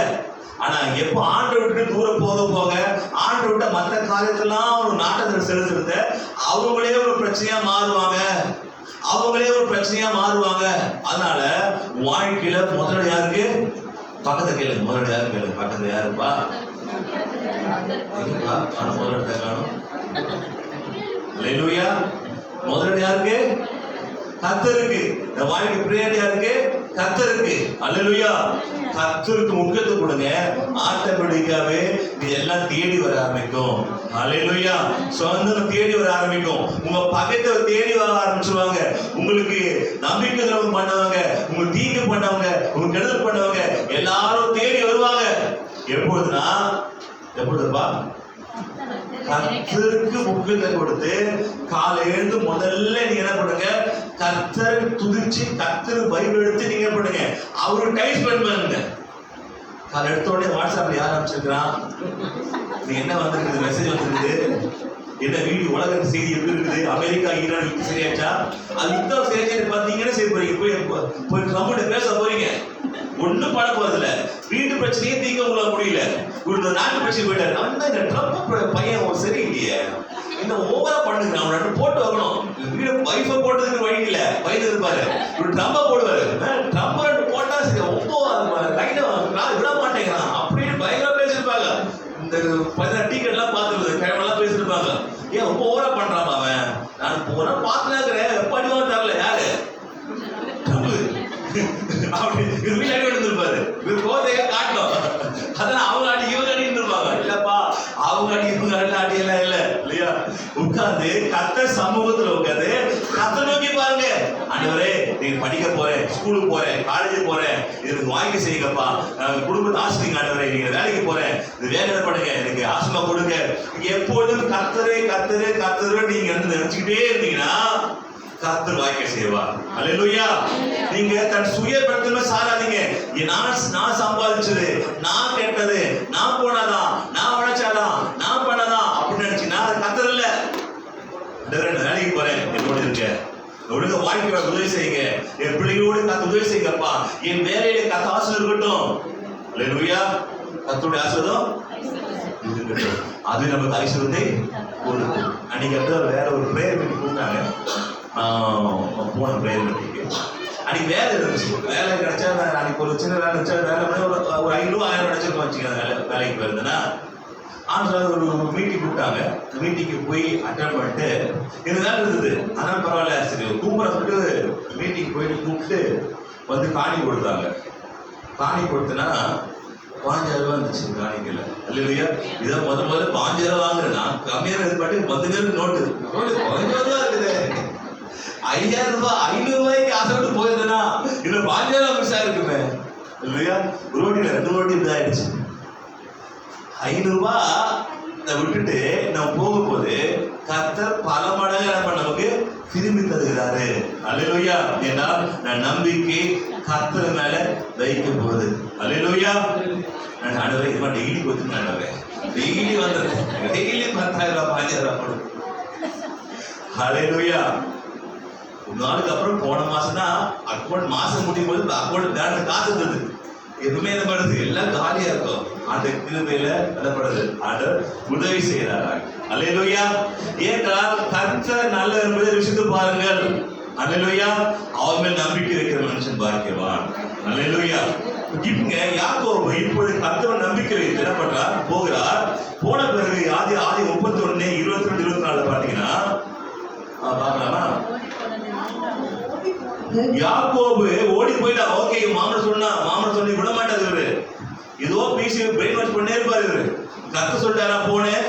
ஆனா எப்ப ஆண்டு விட்டு தூரம் போக போக ஆண்டு விட்ட மற்ற காரியத்தெல்லாம் ஒரு நாட்டத்தில் செலுத்துறத அவங்களே ஒரு பிரச்சனையா மாறுவாங்க, அவங்களே ஒரு பிரச்சனையா மாறுவாங்க. அதனால வாழ்க்கையில முதல்ல யாருக்கு, பக்கத்தை கேளு, முதல்ல யாரு கேளு, பக்கத்துல யாருப்பா, முதல்ல காணும். அல்லேலூயா. முதல்ல யாருக்கு, கர்த்தருக்கு. இந்த வாழ்க்கை பிரேயர் யாருக்கு, கர்த்தருக்கு. அல்லேலூயா. கர்த்தருக்கு முக்கியத்துவம் கொடுங்க. ஆட்டோமேட்டிக்காவே இது எல்லாம் தேடி வர ஆரம்பிக்கும். அல்லேலூயா. சொந்தம் தேடி வர ஆரம்பிக்கும். உங்க பக்கத்தை தேடி வர ஆரம்பிச்சுவாங்க. உங்களுக்கு நம்பிக்கை துரோகம் பண்ணவங்க, உங்களுக்கு தீங்கு பண்ணவங்க, உங்களுக்கு கெடுதல் பண்ணவங்க எல்லாரும் தேடி வருவாங்க. எப்பொழுதுனா, எப்பொழுதுப்பா, கர்த்தருக்கு முக்கியத்துவம் கொடுத்து காலை எழுந்து முதல்ல நீங்க என்ன பண்ணுங்க, கர்த்தரை துதிச்சு கர்த்தர் பைபிள் எடுத்து நீங்க என்ன பண்ணுங்க, அவருக்கு டைம் ஸ்பெண்ட் பண்ணுங்க. காலை எடுத்த உடனே வாட்ஸ்அப்ல யார் அனுப்பிச்சிருக்கிறான், நீ என்ன வந்திருக்குது, மெசேஜ் வந்திருக்குது, என்ன வீடியோ, உலக செய்தி எப்படி இருக்குது, அமெரிக்கா ஈரான் யுத்தம் சரியாச்சா, அது யுத்தம் சரியாச்சு பார்த்தீங்கன்னா சரி போறீங்க, போய் கம்ப்யூட்டர் பேச போறீங்க, ஒண்ணும் பண்ண போறதில்ல. வீட்டு பிரச்சனையே தீர்க்க உங்களால முடியல, ஒரு நாட்டு பிரச்சனை போயிட்டாரு. அவன் இந்த ட்ரம்ப் பையன் சரி இல்லையே, இந்த ஓவரா பண்ணுங்க, அவன் 2 போட்டு வரணும். வீடு வைஃபை போட்டதுக்கு வழி இல்ல, பயந்து இருப்பாரு, ஒரு ட்ரம்ப போடுவாரு. ட்ரம்ப் 2 போட்டா சரி, ரொம்ப லைட்டா விட மாட்டேங்கிறான் அப்படின்னு பயங்கர பேசிருப்பாங்க. இந்த 10 டிக்கெட் எல்லாம் பார்த்துருது, கிழமெல்லாம் பேசிருப்பாங்க. ஏன் ரொம்ப ஓவரா பண்றான் அவன், நான் போனா பார்த்துனாக்கிறேன், எப்ப அடிவான் தரல யாரு அப்படி இது வீட்டு அடி இருந்திருப்பாரு. இவர் கோதைய காட்டணும், அதெல்லாம் அவங்க அடி இவங்க அடி இருந்திருப்பாங்க. இல்லப்பா, அவங்க அடி இவங்க அடி எல்லாம் இல்ல இல்லையா. உட்கார்ந்து கர்த்தர் சமூகத்துல உட்கார்ந்து கர்த்தர் நோக்கி பாருங்க. ஆண்டவரே, நீங்க படிக்க போறேன், ஸ்கூலுக்கு போறேன், காலேஜ் போறேன், இதுக்கு வாங்கி செய்யுங்கப்பா, குடும்பத்தை ஆசிரியங்க. ஆண்டவரே, நீங்க வேலைக்கு போறேன், இது வேலை பண்ணுங்க, எனக்கு ஆசமா கொடுங்க. எப்பொழுதும் கர்த்தரே கர்த்தரே கர்த்தரே நீங்க நினைச்சுக்கிட்டே இருந்தீங்கன்னா கர்த்தர் வாய்க்க செய்வார். அல்லேலூயா. நீங்க தன் சுய பலத்தில சாராதீங்க. நான் சம்பாதிச்சது, நான் கேட்டது, நான் போனதான், நான் உழைச்சாதான், நான் பண்ணதான் அப்படின்னு நினைச்சீங்கன்னா அது கர்த்தர் இல்ல. வேலைக்கு போறேன், என்னோட இருக்க ஒழுங்க வாழ்க்கை உதவி செய்யுங்க, என் பிள்ளைகளோடு கத்த உதவி செய்யுங்கப்பா, என் வேலையில கத்த ஆசீர்வாதம் இருக்கட்டும். அல்லேலூயா. கர்த்தருடைய ஆசீர்வாதம் இருக்கட்டும், அது நமக்கு ஐஸ்வர்யத்தை கொடுக்கும். அன்னைக்கு வேற ஒரு பிரேயர் மீட்டிங் கூப்பிட்டாங்க. போன பிரேயர் மீட்டிங்கு அன்னைக்கு வேலை இருந்துச்சு. வேலை கிடைச்சா அன்னைக்கு ஒரு சின்ன வேலை வச்சா வேலை பண்ணி ஒரு 500 1000 கிடைச்சிருக்கோம் வச்சுக்கோங்க. வேலைக்கு போயிருந்தேன்னா ஒரு மீட்டிங் கூப்பிட்டாங்க. மீட்டிங்கு போய் அட்டன் பண்ணிட்டு இந்த வேலை இருந்தது, அதனால பரவாயில்ல சரி கூப்பிட சொல்லிட்டு மீட்டிங் போயிட்டு கூப்பிட்டு வந்து காணி கொடுத்தாங்க. காணி கொடுத்தனா 5000 ரூபா இருந்துச்சு காணிக்கல. இல்லையா, இதான் முதல்ல 5000 வாங்குறேன் நான், கம்மியாக இது பாட்டு 10,000 நோட்டு 5000 ரூபா இருக்குது. 5000 ரூபாய் 500 ரூபாய்க்கு ஆசைப்பட்டு போயிருந்தேன்னா இன்னும் 5000 மிஸ் ஆயிருக்குமே இல்லையா. ஒரு ரோட்டில 2 ரோட்டி இதாயிடுச்சு. 500 ரூபாய் விட்டுட்டு நம்ம போகும்போது கர்த்தர் பல மடங்கு நமக்கு திரும்பி தருகிறாரு. அல்லேலூயா. ஏன்னா நான் நம்பிக்கை கர்த்தர் மேல வைக்க போகுது. அல்லேலூயா. நான் ஆண்டவரே இது மாதிரி டெய்லி கொடுத்து ஆண்டவரே டெய்லி வந்தது, டெய்லி 10,000 ரூபாய் 5000 ரூபாய் கொடு. அல்லேலூயா. ஒரு நாளுக்கு அப்புறம் போன மாசம்னா அக்கௌண்ட் மாசம் முடியும் போது அக்கௌண்ட் பேங்க்ல காசு இருந்தது, எதுவுமே என்ன பண்ணுது, எல்லாம் காலியா இருக்கும். அந்த கிருபையில என்னப்படுது, ஆண்டவர் உதவி செய்கிறார். அல்லேலூயா. ஏனென்றால் கர்த்தர் நல்லவர் என்பதை ருசித்து பாருங்கள். அல்லேலூயா. அவர் மேல் நம்பிக்கை வைக்கிற மனுஷன் பாக்கியவான். அல்லேலூயா. இப்பங்க யாக்கோபு இப்பொழுது கர்த்தர் நம்பிக்கை வைத்து என்ன பண்றார், போகிறார். போன பிறகு ஆதி 31 22 24 பாத்தீங்கன்னா பார்க்கலாமா, யாக்கோபு ஓடி போயிட்டா. ஓகே, மாமன் சொல்லி விட மாட்டாரு இவரு, ஏதோ பேசி பிரெயின் வாஷ் பண்ணே இருப்பாரு இவரு. கர்த்தர் சொல்லிட்டாரா போனேன்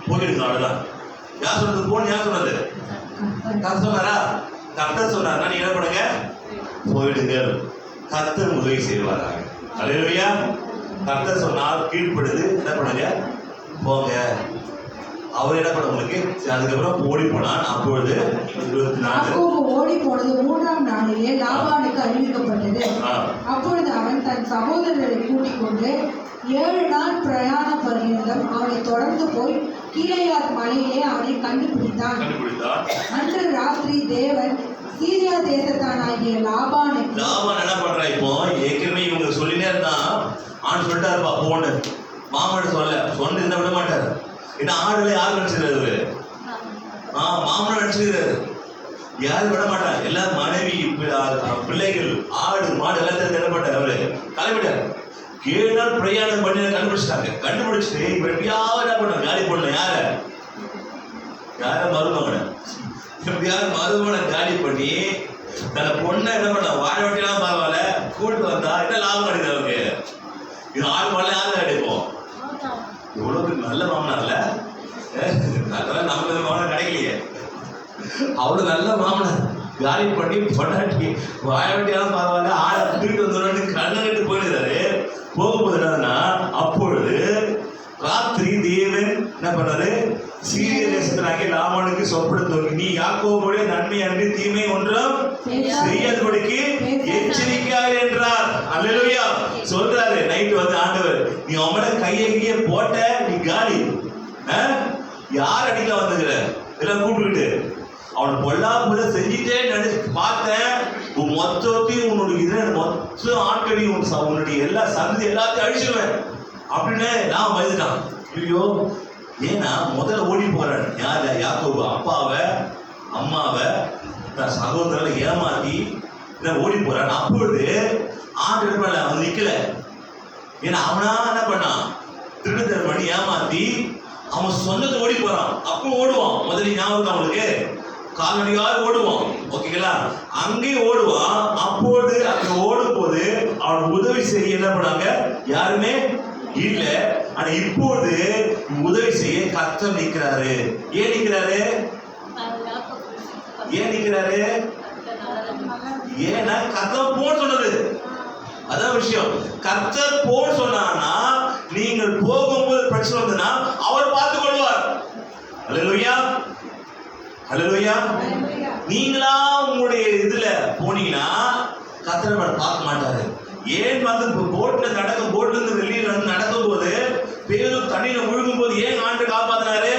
போயிடுங்க, அவ்வளவுதான். யார் சொல்றது போன, யார் சொன்னது, கர்த்தர் சொன்னாரா, கர்த்தர் சொன்னாரா நீங்க என்ன பண்ணுங்க, போயிடுங்க, கர்த்தர் உதவி செய்வாராங்க. அல்லேலூயா. கர்த்தர் சொன்னால் கீழ்ப்படுது, என்ன பண்ணுங்க, போங்க. அவர் என்ன பண்ண உங்களுக்கு, அதுக்கப்புறம் ஓடி போனான். அப்பொழுது 24 ஓடி போனது 3ஆம் நாளிலே லாபானுக்கு அறிவிக்கப்பட்டது. அப்பொழுது அவன் தன் சகோதரரை கூட்டிக் கொண்டு 7 நாள் பிரயாண பரியந்தம் அவனை தொடர்ந்து போய் கீலேயாத் மலையிலே அவனை கண்டுபிடித்தான். அன்று ராத்திரி தேவன் சீரியா தேசத்தானாகிய லாபான் என்ன பண்றா, இப்போ ஏற்கனவே இவங்க சொல்லினே இருந்தான். ஆண் சொல்லிட்டாருப்பா போன்னு, மாமன் சொன்ன என்ன விட மாட்டாரு. ஏன்னா ஆடுல யார் நினைச்சுக்கிறாரு, மாமன் நினைச்சுக்கிறாரு. யாரும் விட மாட்டார். எல்லாரும் மனைவி, பிள்ளைகள், ஆடு மாடு எல்லாத்தையும் என்ன பண்ணாரு, அவரு கிளம்பிட்டாரு. 7 நாள் பிரயாணம் பண்ணி கண்டுபிடிச்சிட்டாங்க. கண்டுபிடிச்சிட்டு இப்ப எப்படியாவது என்ன பண்ண, காலி பண்ண யார மருமகனை, எப்படியாவது மருமகனை காலி பண்ணி தன்னை பொண்ணை என்ன பண்ண, வாழ வட்டிலாம் பரவாயில்ல கூட்டு வந்தா என்ன லாபம் கிடைக்குது அவருக்கு. இது ஆடு மாடல யாரும் கிடைப்போம். இவ்வளவு நல்ல மாமனார்ல, அதெல்லாம் நமக்கு மாமனார் கிடைக்கலையே. அவ்வளவு நல்ல மாமனார் காலி பண்ணி பொண்டாட்டி வாழ வட்டியாலும் பரவாயில்ல ஆடை தூக்கிட்டு வந்துடும் கண்ணு போயிடுறாரு. போகும்போது என்னதுன்னா, அப்பொழுது ராத்திரி தேவன் என்ன பண்றாரு, சீரிய தேசத்தினாகிய லாபானுக்கு சொற்படுத்த, நீ யாக்கோபுடைய நன்மை அன்றி தீமை ஒன்றும் செய்யாதபடிக்கு எச்சரிக்கையார் என்றார். அல்லேலூயா. சொல்றாரு நைட் வந்து ஆண்டவர், நீ அவன கையை போட்ட நீ காலி. யார் அடிக்கல வந்துக்கிற எல்லாம் கூப்பிட்டுக்கிட்டு அவன் பொல்லாப்புல செஞ்சுட்டே நினைச்சு பார்த்தேன். மொத்தத்தையும் உன்னுடைய இதை மொத்த ஆட்களையும் உன்னுடைய எல்லா சந்தி எல்லாத்தையும் அழிச்சுடுவேன் அப்படின்னு நான் பயந்துட்டான். ஐயோ, ஏன்னா முதல்ல ஓடி போறான். யாரு, யாக்கோபு அப்பாவை அம்மாவை தன் சகோதரரை ஏமாத்தி ஓடி போறான். அப்பொழுது ஆண்டு அவன் நிக்கல. ஏன்னா அவனா என்ன பண்ணான், திருடுதல் பண்ணி ஏமாத்தி அவன் சொந்தத்தை ஓடி போறான். அப்போ ஓடுவான். முதல்ல ஞாபகம் அவனுக்கு கால்நடையாக ஓடுவான். ஓகேங்களா, அங்கேயும் ஓடுவான். அப்போது அங்க ஓடும் போது அவன் உதவி செய்ய என்ன பண்ணாங்க, யாருமே இல்ல. ஆனா இப்போது உதவி செய்ய கர்த்தர் நிற்கிறாரு. ஏன் நிற்கிறாரு, ஏன்னா கர்த்தர் போன்னு சொன்னது. அதான் விஷயம். கர்த்தர் போன்னு சொன்னான்னா நீங்கள் போகும்போது பிரச்சனை வந்ததுன்னா அவர் பார்த்துக் கொள்வார். அல்லேலூயா, அல்லேலூயா. நீங்களா உங்களுடைய இதுல போனீங்கன்னா கர்த்தர் பார்க்க மாட்டாரு. ஏன் வந்து போட்ல நடக்கும், போட்ல இருந்து வெளியில வந்து நடக்கும் போது பேரும் தண்ணியில முழுகும் போது ஏன் ஆண்டு காப்பாத்தினாரு,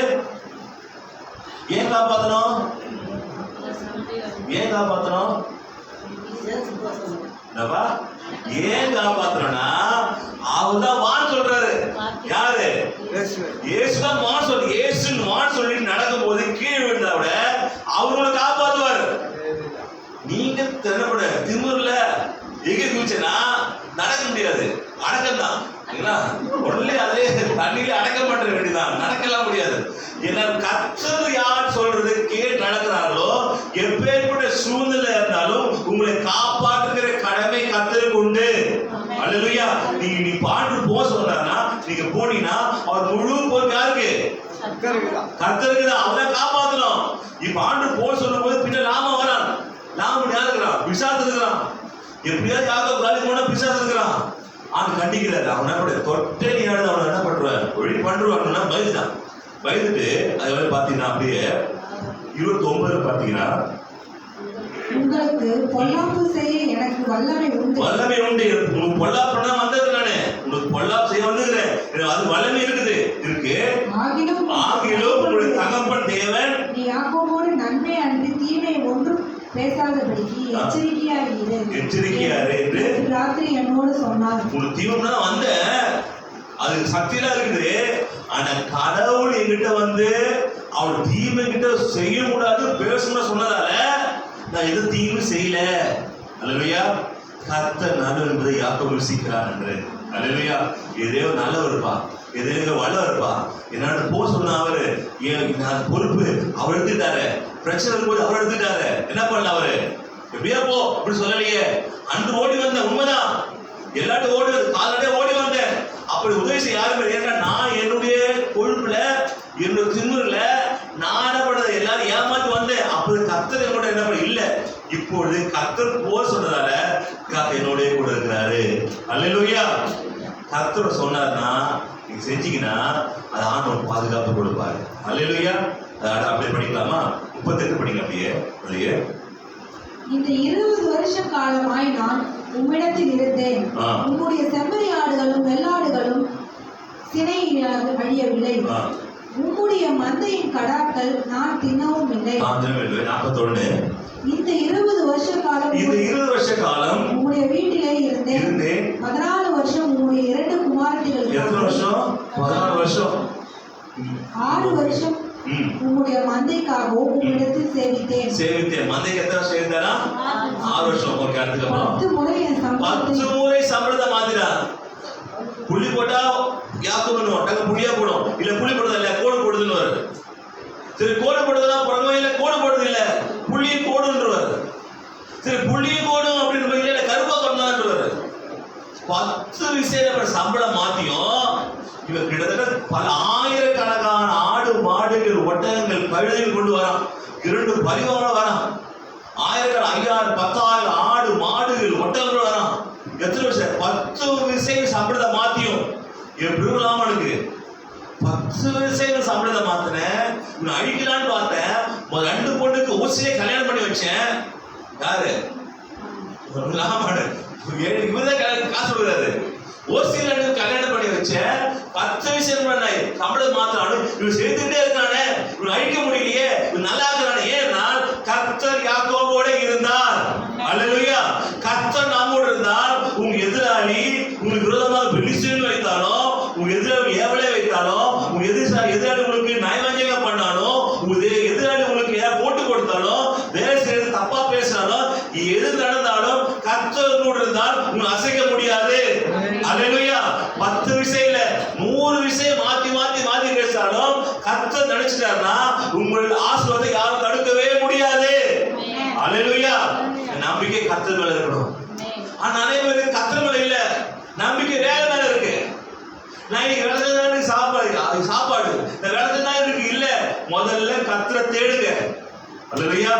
ஏன் காப்பாத்தணும், ஏன் காப்பாத்தணும், ஏன் காப்பாத்தணும்னா அவர்தான் வான் சொல்றாரு. யாரு, இயேசுதான் வான் சொல்லு. இயேசுன்னு வான் சொல்லி நடக்கும் போது கீழே விழுந்தா விட அவரோட காப்பாத்துவார். நீங்க திறப்பட திமுர்ல எங்க குதிச்சனா நடக்க முடியாது, அடக்கம் தான். உடனே அதே தண்ணியில அடக்க மாட்ட வேண்டியதான், நடக்கலாம் முடியாது. ஏன்னா கர்த்தர் யார் சொல்றது கேட்டு நடக்கிறார்களோ, எப்பேற்பட்ட சூழ்நிலை இருந்தாலும் உங்களை காப்பாற்றுகிற கடமை கர்த்தருக்கு உண்டு. அல்லேலூயா. நீ பாண்டு போக சொன்னார்னா நீங்க போனீங்கன்னா அவர் முழு பொறுப்பு யாருக்கு, கர்த்தருக்கு தான். அவரை காப்பாற்றணும். இப்ப ஆண்டு போக சொல்லும் போது பின்ன லாபம் வரான். லாபம் யாரு இருக்கிறான், பிசாசு இருக்கிறான். எப்படியாவது யாரும் காலி போனா பிசாசு இருக்கிறான். அவன் கண்டிக்கிறாரு. அவன் என்ன தொட்டே நீ அவனை என்ன பண்றான், ஒழி பண்றான்னா பயந்துட்டான். பயந்துட்டு அது மாதிரி பாத்தீங்கன்னா அப்படியே 29 பாத்தீங்கன்னா, உங்களுக்கு பொல்லாப்பு செய்ய எனக்கு வல்லமை உண்டு. வல்லமை உண்டு. உனக்கு பொல்லாப்பு பண்ண வந்தது நானே, உனக்கு பொல்லாப்பு செய்ய வந்துக்கிறேன். அது வல்லமை இருக்குது, இருக்கு. ஆகிலும் உங்களுடைய தகப்பன் தேவன் நீ யாக்கோபோடு நன்மை அன்றி தீமை ஒன்றும் பேசாதபடிக்கு எச்சரிக்கையாரு என்று ராத்திரி என்னோடு சொன்னார். உனக்கு தீவம்னா வந்த அது சக்தியெல்லாம் இருக்குது. ஆனா கடவுள் என்கிட்ட வந்து அவன் தீமை கிட்ட செய்ய கூடாது பேசணும் சொன்னதால நான் எதுவும் தீமை செய்யல. அல்லேலூயா. கர்த்தர் நல்லவர் என்பதை யாக்கோபு ருசிக்கிறான் என்று. அல்லேலூயா. இதே நல்லவர் இருப்பா, எதே வல்லவர் இருப்பா. என்னோட போ சொன்ன அவரு நான் பொறுப்பு அவர் எடுத்துட்டாரு. பிரச்சனை இருக்கும்போது அவர் எடுத்துட்டாரு. என்ன பண்ணல அவரு, எப்படியா போ அப்படி சொல்லலையே. அன்று ஓடி வந்த உண்மைதான், எல்லாரும் ஓடி வந்து காலடியே ஓடி வந்தேன். அப்படி உதவி செய்ய யாருமே. ஏன்னா நான் என்னுடைய கொழுப்புல என்னுடைய திமுறல நான் என்ன பண்ணது எல்லாரும் ஏமாத்தி வந்தேன். அப்படி கர்த்தர் கூட என்ன பண்ண இல்ல. இப்பொழுது கர்த்தர் போ சொன்னதால கர்த்தர் என்னோட கூட இருக்கிறாரு. அல்லேலூயா. கர்த்தர் சொன்னார்னா நீங்க செஞ்சீங்கன்னா அது ஆண்டவர் பாதுகாப்பு கொடுப்பாரு. அல்லேலூயா. அப்படியே படிக்கலாமா? 38 படிங்க அப்படியே. அப்படியே இந்த 20 வருஷ காலமாய் நான் உம்மிடத்தில் இருந்தேன். உம்முடைய செம்மறி ஆடுகளும் வெள்ளாடுகளும் சினை அழியவில்லை. உம்முடைய மந்தையின் கடாக்கள் நான் தின்னவும் இல்லை. 41 இந்த 20 வருஷ காலம் உம்முடைய வீட்டிலே இருந்தேன். 14 வருஷம் உம்முடைய 2 குமாரத்திகளுக்கு. எத்தனை வருஷம்? 14 வருஷம். 6 வருஷம் உம்முடைய மந்தைக்காகவும் உம்மிடத்தில் சேவித்தேன். மந்தைக்கு எத்தனை வருஷம் இருந்தாரா? 6 வருஷம். ஓகே, அதுக்கு அப்புறம் 10 முறை சம்பளத்தை மாத்திரா. புள்ளி போட்டா யாக்கணும், டக்கு புள்ளியா போடும். இல்ல புள்ளி போடுறது இல்ல, கோடு போடுதுன்னு வரும். சரி, கோடு போடுறதுலாம் பிறகு இல்ல, கோடு போடுறது இல்ல, புள்ளி கோடுன்றவர். சரி, புள்ளி கோடும் அப்படின்னு இல்ல, கருப்பா பண்ணான்றவர். 10 விஷயம் சம்பளம் மாத்தியும் இவன் கிட்டத்தட்ட பல ஆயிரக்கணக்கான ஆடு மாடுகள் ஒட்டகங்கள் கழுதைகள் கொண்டு வரான். 2 பரிவாரம் வரான். 1000 10,000 ஆடு மாடுகள் ஒட்டகங்கள் வரான். எத்தனை விஷயம்? 10 விஷயம் சம்பளத்தை மாத்தியும் எப்படி அவனுக்கு 10 விஷயம் சம்பளத்தை மாத்தினேன். இவன் அழிக்கலான்னு பார்த்தேன். 2 பொண்ணுக்கு ஊசிலே கல்யாணம் பண்ணி வச்சேன். யாரு? இவர்தான் காசு கொடுக்குறாரு. ஓசியில கல்யாணம் பண்ணி வச்சேன். 10 விஷயம் பண்ணாய் சம்பளம் மாத்திரானு இவன் சேர்த்துட்டே இருக்கானே, இவன் அழிக்க முடியலையே, இவன் நல்லா இருக்கிறானே. ஏன்னா கர்த்தர் யாக்கோபோட இருந்தார். அல்லேலூயா. கர்த்தர் நம்மோடு இருந்தால் உங்க எதிராளி உங்களுக்கு விரோதமாக பெலிஸ்தீன் வைத்தாலும், உங்க எதிராளி ஏவலே வைத்தாலும், உங்க எதிராளி உங்களுக்கு நயவஞ்சகம் பண்ணாலும், உங்க எதிராளி உங்களுக்கு போட்டு கொடுத்தாலும், வேலை செய்யறது தப்பா பேசினாலும், எது நடந்தாலும் கர்த்தர் கூட இருந்தால் உங்களை அசைக்க முடியாது. அல்லேலூயா. 10 விஷயம் இல்ல, 100 விஷயம் மாத்தி மாத்தி மாத்தி பேசினாலும் கர்த்தர் நினைச்சிட்டாருன்னா உங்களுடைய ஆசீர்வாதத்தை யாரும் தடுக்கவே முடியாது. அல்லேலூயா. நம்பிக்கை கர்த்தர் மேல இருக்கணும். ஆனா நிறைய பேருக்கு கர்த்தர் மேல இல்ல, நம்பிக்கை வேலை மேல இருக்கு. நான் இன்னைக்கு வேலை சாப்பாடு இந்த வேலை தான் இருக்கு. இல்ல, முதல்ல கர்த்தரை தேடுங்க. அல்லேலூயா.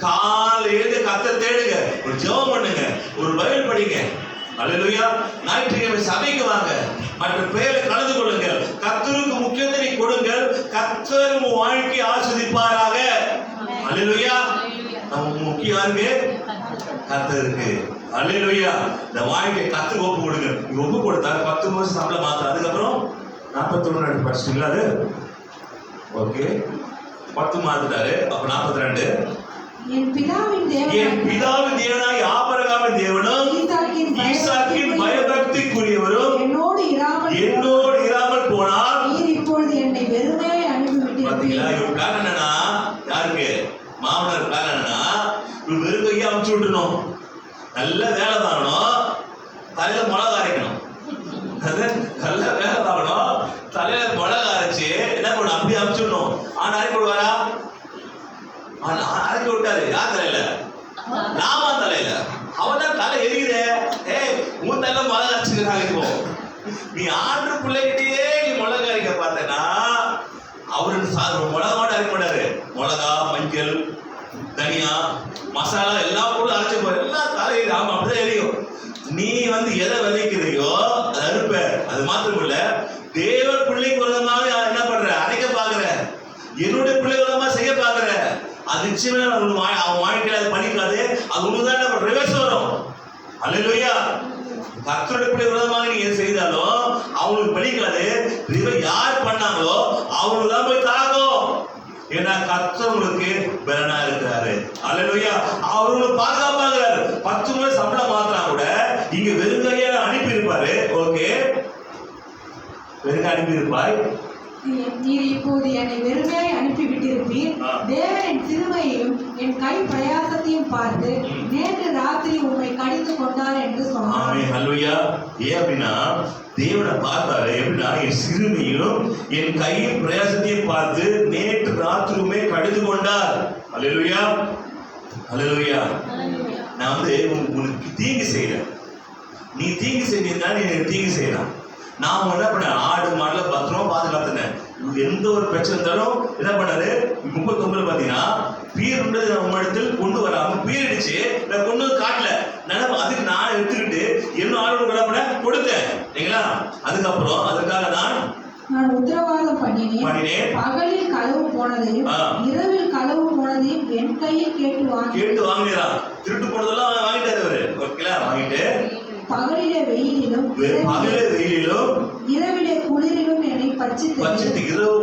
காலையில கர்த்தரை தேடுங்க, ஒரு ஜெபம் பண்ணுங்க, ஒரு பைபிள் படிங்க. அல்லேலூயா. ஞாயிற்றுக்கிழமை சபைக்கு வாங்க, மற்ற பேரை கலந்து கொள்ளுங்கள். கர்த்தருக்கு முக்கியத்துவத்தை கொடுங்கள். கர்த்தர் உங்க வாழ்க்கையை ஆசீர்வதிப்பாராக. அல்லேலூயா. நம்ம முக்கியம் யாருக்கு? கர்த்தருக்கு. அல்லேலூயா. இந்த வாழ்க்கை கர்த்தருக்கு ஒப்பு கொடுங்க. நீங்க ஒப்பு கொடுத்தா 10 வருஷம் சம்பளம் மாத்திரம். அதுக்கப்புறம் 41 படிச்சிட்டீங்களா? அது ஓகே. 10 மாத்திட்டாரு. அப்ப 42 என் பிதாவின் தேவனாய் ஆபிரகாமின் தேவனும் ஈசாக்கின் பயபக்திக்குரியவரும் என்னோடு இராமல் போனார். நீர் இப்பொழுது என்னை வெறுமே அனுப்பிவிட்டீர்கள். பாத்தீங்களா? இவன் பிளான் என்னன்னா, யாருக்கு? மாமனார் பிளான் என்னன்னா, இவன் வெறும் கையை அமுச்சு விட்டுணும், நல்ல வேலை தாங்கணும், தலையில மிளகா அரைக்கணும். நல்ல வேலை தாங்கணும், தலையில மிளகா அரைச்சு என்ன பண்ணணும்? அப்படி அமுச்சு விடணும். ஆனா அரைக்க விடுவாரா? அரைக்க விட்டாரு. யார் தலையில? நாம தலையில. அவன் தான் தலை எரியுதே. உன் தலையில மிளகா அரைச்சுக்கிறாங்க. இப்போ நீ ஆண்டு பிள்ளைகிட்டே நீ மிளகா அரைக்க பார்த்தனா, அவரு மிளகாவோட அரைக்க மாட்டாரு. மிளகா, மஞ்சள், தனியா, மசாலா எல்லாம் கூட அரைச்சு போற எல்லாம் தலையில. ஆமா, அப்படிதான் எரியும். நீ எதை விதைக்கிறையோ அதை அறுப்ப. அது மாத்திரம் இல்ல, தேவ பிள்ளைக்கு விரோதமாக என்ன பண்ற? அரைக்க பாக்குற. என்னுடைய பிள்ளை விரோதமா செய்ய பாக்குற. அது நிச்சயமா அவன் வாழ்க்கையில அது பண்ணிக்காது. அது உனக்குதான் ரிவர்ஸ் வரும். அல்லேலூயா. கர்த்தருடைய பிள்ளை விரோதமாக நீங்க செய்தாலும் அவங்களுக்கு பலிக்காது. யார் பண்ணாங்களோ அவங்களுக்கு தான் போய் தாக்கும். ஏன்னா கர்த்தர் உங்களுக்கு பலனா இருக்கிறாரு. அல்லேலூயா. அவங்களுக்கு பாதுகாப்பாகிறாரு. 10 முறை சம்பளம் மாத்தினா கூட இங்க வெறுங்கையா அனுப்பி இருப்பாரு. ஓகே, வெறுங்க அனுப்பி இருப்பாய். நீர் இப்போது என்னை வெறுமையாய் அனுப்பிவிட்டிருப்பீர். தேவனின் சிறுமையையும் என் கை பிரயாசத்தையும் பார்த்து நேற்று ராத்திரி உம்மை கடிந்து கொண்டார் என்று சொன்னார். ஆமென். அல்லேலூயா. ஏன் அப்படின்னா தேவனை பார்த்தாரு. எப்படின்னா, என் சிறுமையும் என் கையின் பிரயாசத்தையும் பார்த்து நேற்று ராத்திரியுமே கடிந்து கொண்டார். அல்லேலூயா. அல்லேலூயா. நான் உனக்கு தீங்கு செய்யறேன், நீ தீங்கு செஞ்சா நீ தீங்கு செய்யலாம். நான் என்ன பண்ண, ஆடு மாடல பத்திரமா பாதுகாத்துனேன். எந்த ஒரு பிரச்சனை இருந்தாலும் என்ன பண்ணாரு? 39 பாத்தீங்கன்னா பீர்ன்றது நம்ம இடத்துல கொண்டு வராம பீரிடுச்சு, நான் கொண்டு வந்து காட்டல, அதுக்கு நான் எடுத்துக்கிட்டு என்ன ஆளோட கொடுத்தேன் இல்லைங்களா. அதுக்கப்புறம் அதுக்காக நான் உத்தரவாதம் பண்ணினேன். பகலில் களவு போனதையும் இரவில் களவு போனதையும் என் கையில் கேட்டு வாங்கினா. திருட்டு போனதெல்லாம் வாங்கிட்டாரு அவரு. ஓகேங்களா, வாங்கிட்டு பகலிலே வெயிலிலும் இரவிலே குளிரிலும் என்னை பட்சித்து இரவு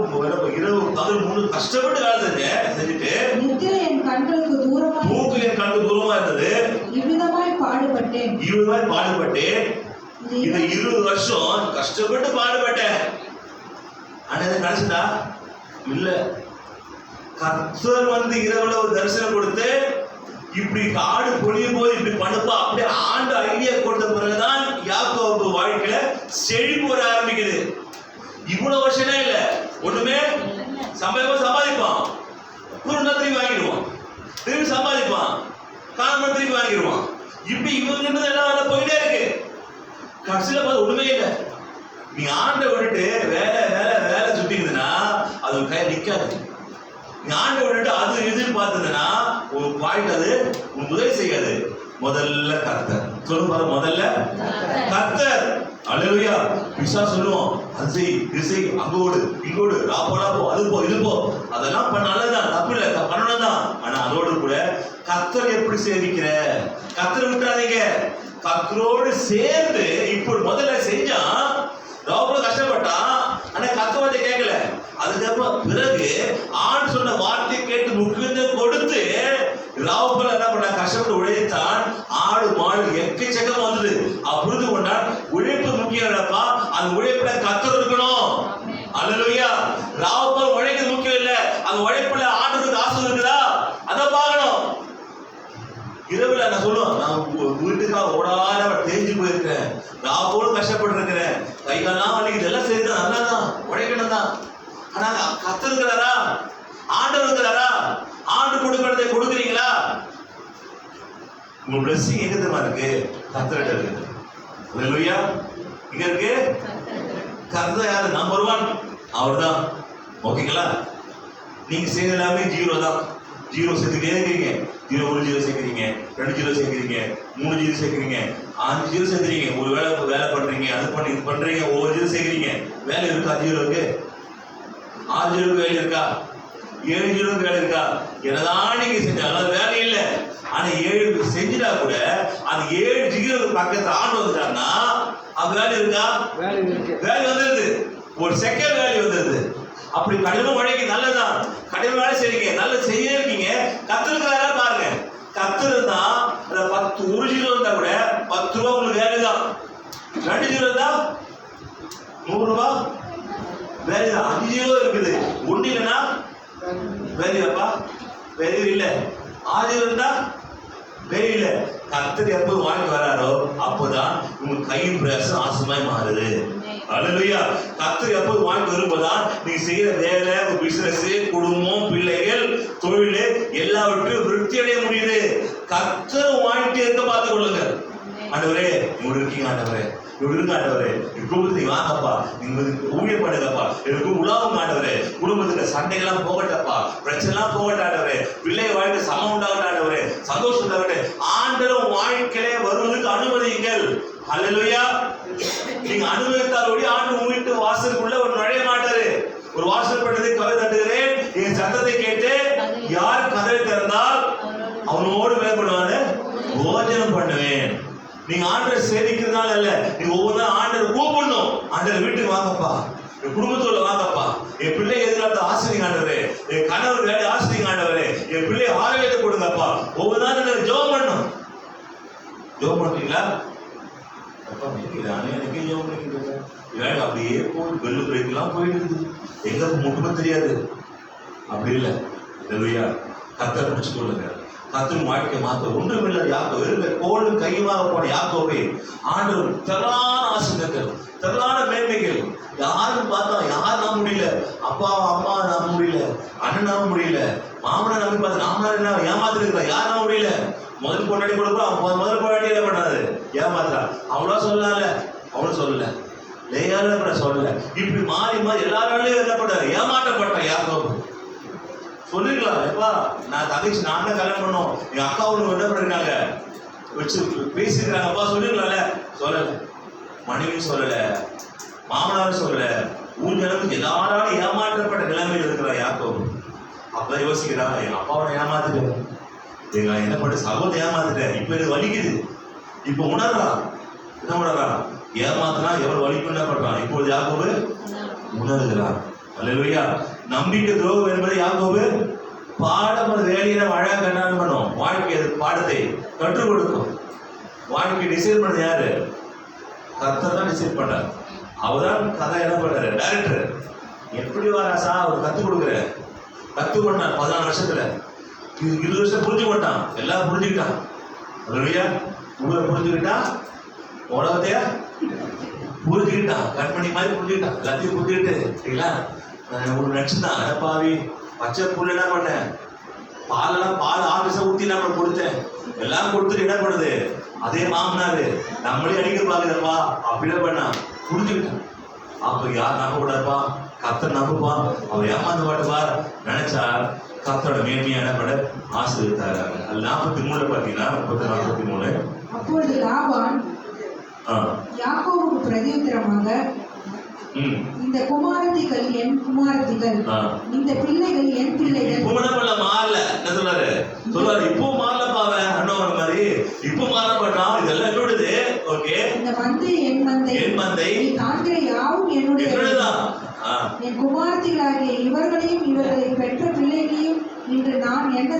பகல் 3 கஷ்டப்பட்டு வேலை செஞ்சுட்டு நித்திரை என் கண்களுக்கு தூரமா இருந்தது. இவ்விதமாய் பாடுபட்டேன். இந்த 20 வருஷம் கஷ்டப்பட்டு பாடுபட்டேன். ஆனா கிடைச்சதா இல்ல. கர்த்தர் இரவுல ஒரு தரிசனம் கொடுத்து இப்படி காடு பொழியும் போது இப்படி பண்ணுப்பா அப்படியே ஆண்டு ஐடியா கொடுத்த பிறகுதான் யாக்கோபு வாழ்க்கையில செழிப்பு வர ஆரம்பிக்குது. இவ்வளவு வருஷமே இல்ல, ஒண்ணுமே சம்பாதிப்பான், திரும்பி வாங்கிடுவான், திரும்பி சம்பாதிப்பான், காரணம் திரும்பி வாங்கிடுவான். இப்படி இவங்க எல்லாம் போயிட்டே இருக்கு. கடைசியில பார்த்து ஒண்ணுமே இல்லை. நீ ஆண்டை விட்டுட்டு வேலை வேலை வேலை சுத்திக்குதுன்னா அது கை நிக்காது. நீ ஆண்டை விட்டுட்டு அது எதிர்பார்த்து பார்த்ததுன்னா ஒரு பாயிண்ட் அது உன் உதவி செய்யாது. முதல்ல கர்த்தர் சொல்லுங்க, முதல்ல கர்த்தர். அல்லேலூயா. பிசாசு சொல்லுவோம், அது செய் இது செய், அங்கோடு இங்கோடு, ராப்போடா போ, அது போ இது போ, அதெல்லாம் நல்லதான், தப்பு இல்லை, பண்ணணும் தான். ஆனா அதோடு கூட கர்த்தர் எப்படி சேவிக்கிற, கர்த்தர் விட்டுறாதீங்க. கர்த்தரோடு சேர்ந்து இப்போ முதல்ல செஞ்சா ராப்போட கஷ்டப்பட்டான், ஆனா கர்த்தர் கேட்கல. அதுக்கப்புறம் பிறகு ஆண் சொன்ன வார்த்தை கேட்டு முக்கியத்துவம் கொடுத்து ராவுபோல என்ன பண்ண கஷ்டப்பட்டு உழைத்தான். ஆடு மாடு எக்கச்சக்கம் வந்தது. புரிந்து கொண்டான் உழைப்பு முக்கியம் இல்லப்பா, அந்த உழைப்புல கர்த்தர் இருக்கணும். அல்லேலூயா. ராவுபோல உழைக்கிறது முக்கியம் இல்ல, அந்த உழைப்புல ஆண்டவருக்கு ஆசை இருக்குதா அதை பார்க்கணும். இரவுல நான் சொல்லுவேன், நான் வீட்டுக்காக ஓடாத தேஞ்சு போயிருக்கேன், ராவுபோல கஷ்டப்பட்டு இருக்கிறேன், கைகாலாம் வலிக்குது, எல்லாம் சரிதான், நல்லாதான் உழைக்கணும் தான். ஆனா கர்த்தர் இருக்கிறாரா, ஆண்டவர் இருக்கிறாரா, ஆண்டு கொடுக்கறதை கொடுக்குறீங்களா? உங்க பிளஸிங் எங்க தெரியுமா இருக்கு? கர்த்தர்கிட்ட இருக்கு. அல்லேலூயா. இங்க இருக்கு கர்த்தர். யாரு? நம்பர் 1 அவர்தான். ஓகேங்களா? நீங்க செய்யறது எல்லாமே 0 தான். 0 சேர்த்துட்டே இருக்கீங்க. 0 1 0 சேர்க்கிறீங்க, 2 0 சேர்க்கிறீங்க, 3 0 சேர்க்கிறீங்க, 5 0 சேர்க்கிறீங்க. ஒரு வேலை பண்றீங்க, அது பண்ணி இது பண்றீங்க, ஒவ்வொரு 0 சேர்க்கிறீங்க. வேலை இருக்கா? 0க்கு 6 0க்கு வேலை இருக்கா? 7 0க்கு வேலை இருக்கா? என்னதான் நீங்க செஞ்சாலும் வேலை இல்லை. ஆனா 7 செஞ்சுட்டா கூட அந்த 7 0க்கு பக்கத்துல ஆண்டு வந்துட்டான்னா அது வேலை இருக்கா? வேலை வந்துருது. ஒரு செகண்ட் வேலை வந்துருது. அப்படி கடின உழைக்கு நல்லதான், கடின வேலை செய்றீங்க, நல்ல செய்ய இருக்கீங்க. கத்துருக்கிறாரா பாருங்க. கத்துருந்தா 10 1 0 இருந்தா கூட 10 ரூபா உங்களுக்கு வேலை தான். 2 0 இருந்தா 100 ரூபா வேலை தான். 5 0 இருக்குது, ஒண்ணு இல்லைன்னா வேலையாப்பா வேலை இல்லை. 6 0 இருந்தா வேலை இல்லை. கர்த்தர் எப்போ வாங்கி வராரோ அப்போதான் உங்க கையின் பிரயாசம் ஆசமாய் மாறுது. அல்லேலூயா. கர்த்தர் எப்போ வாங்கி வரும்போதுதான் நீங்க செய்யற வேலை, பிசினஸ், குடும்பம், பிள்ளைகள், தொழில் எல்லாவற்றையும் விருத்தி அடைய முடியுது. கர்த்தர் வாங்கிட்டே இருக்க பார்த்து கொள்ளுங்க. ஆண்டவரே இவரு இருக்கீங்க, ஆண்டவரே இவரு இருங்க, ஆண்டவரே குடும்பத்துக்கு நீ வாங்கப்பா, நீங்க ஊழியம் பண்ணுங்கப்பா, எனக்கு உலாவும் ஆண்டவரே, குடும்பத்துக்கு சண்டைகள்லாம் போகட்டப்பா, பிரச்சனை எல்லாம் போகட்ட ஆண்டவரே, பிள்ளை வாழ்க்கை சமம் உண்டாகட்ட ஆண்டவரே, சந்தோஷம் உண்டாகட்ட. ஆண்டவர் வாழ்க்கையிலே வருவதற்கு அனுமதியுங்கள். அல்லேலூயா. நீங்க அனுமதித்தால் ஒளி ஆண்டு உங்க வீட்டு வாசலுக்குள்ள ஒரு நுழைய மாட்டாரு. ஒரு வாசல் பட்டதை கதவை தட்டுகிறேன், என் சத்தத்தை கேட்டு யார் கதவை திறந்தால் அவனோடு வேலை பண்ணுவாரு, போஜனம் பண்ணுவேன். நீங்க ஆண்டரை சேவிக்கிறதுனால இல்ல, நீங்க ஒவ்வொரு நாள் ஆண்டரை கூப்பிடணும். ஆண்டரை வீட்டுக்கு வாங்கப்பா, என் குடும்பத்தோட வாங்கப்பா, என் பிள்ளை எதிர்காலத்தை ஆசிரியங்க ஆண்டவரே, என் கணவர் வேலை ஆசிரியங்க ஆண்டவரே, என் பிள்ளை ஆரோக்கியத்தை கொடுங்கப்பா. ஒவ்வொரு நாள் எனக்கு ஜெபம் பண்ணணும். ஜெபம் பண்றீங்களா? அப்படியே போய் வெள்ளு பிரேக்கெல்லாம் போயிட்டு இருக்குது, எங்க முட்டுமே தெரியாது. அப்படி இல்லை. கர்த்தர் பிடிச்சு கொள்ளுங்க. கர்த்தர் வாழ்க்கை மாத்த ஒன்றுமில்லை. யாக்கோபு கோலும் கையுமாக போன யாக்கோபை ஆண்டவர் திரளான ஆசீர்வாதங்கள், திரளான மேன்மைகள். யாரும் பார்த்தா யார் நம்ப முடியல, அப்பா அம்மா நம்ப முடியல, அண்ணன் நம்ப முடியல, மாமனை நம்பி பார்த்து நாம என்ன ஏமாத்திருக்கிறா, யார் நம்ப முடியல. முதல் கொண்டாடி கொடுப்போம், முதல் கொண்டாடி என்ன பண்ணாது, ஏமாத்துறா. அவ்வளோ சொல்லல, அவ்வளோ சொல்லல, லேயால சொல்லல. இப்படி மாறி மாறி எல்லாராலையும் என்ன பண்ணாரு, ஏமாற்றப்பட்ட யாக்கோபு. சொல்லிருக்கலாம், எப்பா நான் தங்கச்சி நான் தான் கல்யாணம் பண்ணோம், எங்க அக்கா ஒண்ணு என்ன பண்ணிருக்காங்க வச்சு பேசிருக்காங்கப்பா சொல்லிருக்கலாம்ல. சொல்லல, மனைவி சொல்லல, மாமனாரும் சொல்லல. ஊஞ்சலுக்கு எல்லாராலும் ஏமாற்றப்பட்ட நிலைமையில் இருக்கிறான் யாக்கோபு. அப்பதான் யோசிக்கிறான், எங்க அப்பாவை ஏமாத்துட்டேன், எங்க என்ன பண்ண சகோதரத்தை ஏமாத்துட்டேன், இப்ப எனக்கு வலிக்குது. இப்ப உணர்றான், என்ன உணர்றான், ஏமாத்தினா எவ்வளவு வலிக்கும் என்ன பண்றான். இப்போது யாக்கோபு உணர்கிறான். அல்லேலூயா. நம்பிக்கை துரோகம் என்பதை யாக்கோபு பாடம் வேலையில அழகா கண்ணாடி பண்ணும். வாழ்க்கை பாடத்தை கற்றுக் கொடுக்கும். வாழ்க்கை டிசைட் பண்ணது யாரு? கர்த்தர் தான் டிசைட் பண்ணார். அவர்தான் கதை என்ன பண்ணாரு, டைரக்டர். எப்படி வாராசா அவர் கத்துக் கொடுக்குற, கத்து பண்ணார் 14 வருஷத்துல. 20 வருஷம் புரிஞ்சு கொண்டான், எல்லாம் புரிஞ்சுக்கிட்டான். அல்லேலூயா. உங்களை புரிஞ்சுக்கிட்டான், உலகத்தையா புரிஞ்சுக்கிட்டான், கண்மணி மாதிரி புரிஞ்சுக்கிட்டான், எல்லாத்தையும் புரிஞ்சுக்கிட்டு சரிங்களா. ஒரு நச்சுதான் அடப்பாவி, பச்சை புல் என்ன பண்ண, பால் ஆஃபீஸ ஊத்தி நம்ம கொடுத்தேன், எல்லாம் கொடுத்துட்டு என்ன பண்ணுது அதே மாமனாரு நம்மளே அடிக்க பாக்குறப்பா அப்படியே பண்ணா புரிஞ்சுக்கிட்டான். அப்ப யார் நம்ப கூடாதுப்பா, கர்த்தர் நம்புப்பா, அவர் ஏமாந்து பாட்டுப்பா நினைச்சா கர்த்தரோட மேன்மையா என்ன பண்ண ஆசீர்வதித்தாரு. அது 43 பாத்தீங்கன்னா 43. அப்பொழுது லாபான் யாக்கோபுக்கு பிரதியுத்தரமாக, இந்த குமாரத்திகள் என் குமாரத்திகள், இந்த பிள்ளைகள் என் பிள்ளைகள். மாறல, என்ன சொல்றாரு, இப்போ மாறலப்பாவ அண்ணன் மாதிரி இப்போ மாறப்பட்டான், இதெல்லாம் என்னோடது. ஓகே, இந்த மந்தை என் மந்தை, என் மந்தை, நீ காண்கிற யாவும் என்னுடையதுதான். என் குமாரத்திகளாகிய இவர்களையும் இவர்களை பெற்ற பிள்ளைகளையும் இன்று நான் என்ன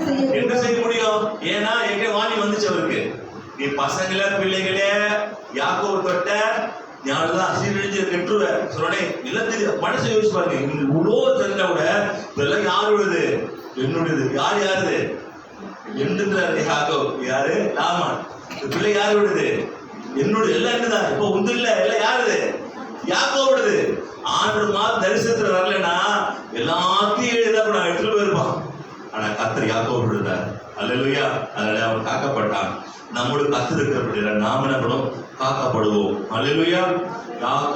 செய்ய முடியும்? ஏன்னா எங்க வாணி வந்துச்சு அவருக்கு, நீ பசங்கள பிள்ளைகளே யாக்கோபு தொட்ட ஞானதான் சீரழிஞ்சு கெட்டுருவ சொன்னே. இல்ல மனசை யோசிச்சு பாருங்க, இவ்வளோ தெரிஞ்ச கூட இதெல்லாம் யாருடையது, என்னுடையது. யாருது என்னுறாரு யாக்கோபு, யாரு லாபான். பிள்ளை யாருடையது, என்னுடைய. எல்லாம் என்னதான் இப்போ உண்டு இல்ல, எல்லாம் யாருது யாக்கோபுடையது. ஆண்டு மாதம் தரிசனத்துல வரலன்னா எல்லாத்தையும் எடுத்துட்டு போயிருப்பான். ஆனா கர்த்தர் யாக்கோபுடையதார். அல்லேலூயா. அதனால அவன் காக்கப்பட்டான். நம்மளுக்கு கர்த்தர் இருக்கிற நாம என்ன பண்ணுவோம், காக்கப்படுவோம். அல்லேலூயா.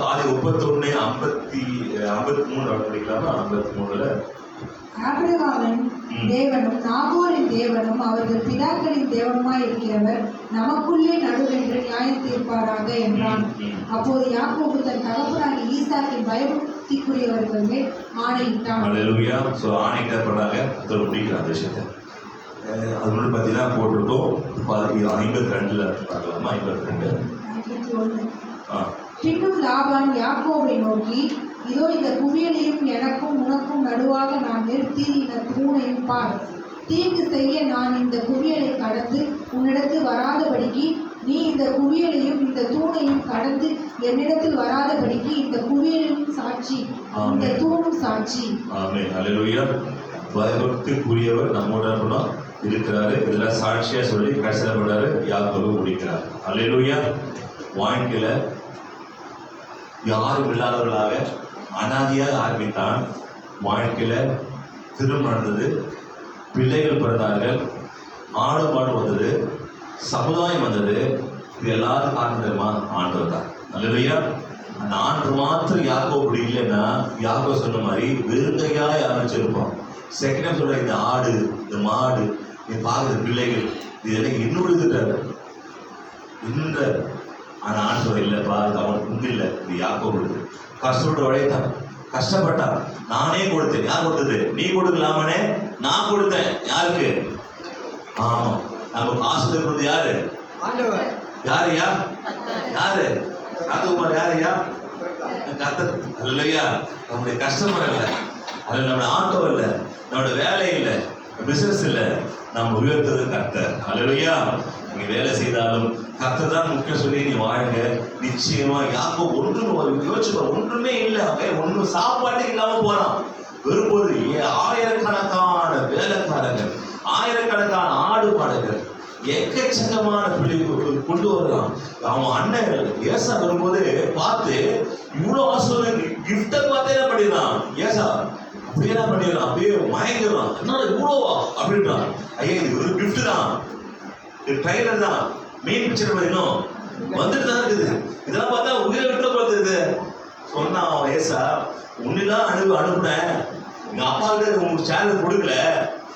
ஆதி 31:53 படிக்கலாமா? 53ல ஆபிரகாமின் தேவனும் நாகோரின் தேவனும் அவர்கள் பிதாக்களின் தேவனுமாய் இருக்கிறவர் நமக்குள்ளே நடுவென்று நியாயம் தீர்ப்பாராக என்றான். அப்போது யாக்கோபு தன் தகப்பனாகிய ஈசாக்கின் பயபக்திக்குரியவர்கள் மேல் ஆணையிட்டான். அல்லேலூயா. சோ ஆணையிட்டப்படாங்க அதோட பிடிக்கிற அந்த விஷயத்தை அது முன்னாடி பார்த்தீங்கன்னா போட்டுட்டோம். 52ல பார்க்கலாமா? 52. பின்னும் லாபான் யாக்கோபை நோக்கி, இதோ இந்த குவியலையும் எனக்கும் உனக்கும் நடுவாக நான் நிறுத்தின தூணையும் பார். தீங்கு செய்ய நான் இந்த குவியலை கடந்து உன்னிடத்தில் வராதபடிக்கு நீ இந்த குவியலையும் இந்த தூணையும் கடந்து என்னிடத்தில் வராதபடிக்கு இந்த குவியலும் சாட்சி, இந்த தூணும் சாட்சி. ஆமென். அல்லேலூயா. பயபக்திக்குரியவர் நம்மோட இருக்கிறாரு. இதெல்லாம் சாட்சியா சொல்லி கடைசிப்படுறாரு யாக்கோபு முடிக்கிறார். அல்லேலூயா. வாழ்க்கையில யாரும் இல்லாதவர்களாக அனாதியாக ஆரம்பித்தான். வாழ்க்கையில திருமணம் நடந்தது, பிள்ளைகள் பிறந்தார்கள், ஆடு மாடு வந்தது, சமுதாயம் வந்தது. இது எல்லாரும் காரணம் தெரியுமா? ஆண்டவர் தான். அல்லேலூயா. அந்த ஆண்டு மாத்திரம் யாக்கோபு இல்லைன்னா யாக்கோபு சொன்ன மாதிரி வெறுங்கையாய் ஆரம்பிச்சிருப்பான். செகண்ட் சொல்ற இந்த ஆடு, இந்த மாடு, நீ பார்க்குற பிள்ளைகள், இதெல்லாம் என்னோட இந்த. ஆனா ஆண்டவர் இல்லப்பா, இது அவனுக்கு உண்டு இல்லை, இது யாக்கோபு. கஷ்டப்பட்டு உழைத்தான், கஷ்டப்பட்டான், நானே கொடுத்தேன். யார் கொடுத்தது? நீ கொடுக்கலாமனே, நான் கொடுத்தேன். யாருக்கு? ஆமா, நம்ம காசு கொடுத்தது யாரு? யாரையா? யாரு? ராஜகுமார் யாரையா? கர்த்தர். இல்லையா? நம்முடைய கஷ்டம் இல்லை, அது நம்மளோட ஆட்டோ இல்லை, நம்மளோட வேலை இல்லை, பிசினஸ் இல்லை, நம்ம உயர்த்தது கர்த்தர். அல்லேலூயா. நீங்க வேலை செய்தாலும் கர்த்தர் தான் முக்கியம் சொல்லி நீ வாழுங்க. நிச்சயமா யாக்கோ ஒன்றும் யோசிச்சு ஒன்றுமே இல்லை, ஒன்றும் சாப்பாட்டுக்கு இல்லாம போறான். வெறுப்போது ஆயிரக்கணக்கான வேலைக்காரர்கள், ஆயிரக்கணக்கான ஆடு மாடுகள், எக்கச்சக்கமான பிள்ளைகள் கொண்டு வருறான். அவன் அண்ணன் ஏசா வரும்போது பார்த்து இவ்வளவு ஆசீர்வாதம் கிஃப்ட பார்த்தே என்ன பண்ணிடுறான் ஏசா, அப்படியே என்ன பண்ணிடுறான், அப்படியே மயங்கிடுறான். என்னோட இவ்வளோவா அப்படின்றான். ஐயா இது ஒரு கிஃப்ட் தான், இது ட்ரைலர் தான், மெயின் பிக்சர் இன்னும் வந்துட்டு தான் இருக்குது. இதெல்லாம் பார்த்தா உயிரை விட்டு பார்த்துருது. சொன்னான் ஏசா, உன்னிதான் அனுப்புனேன், எங்க அப்பா கிட்ட உங்களுக்கு ஷேர் கொடுக்கல,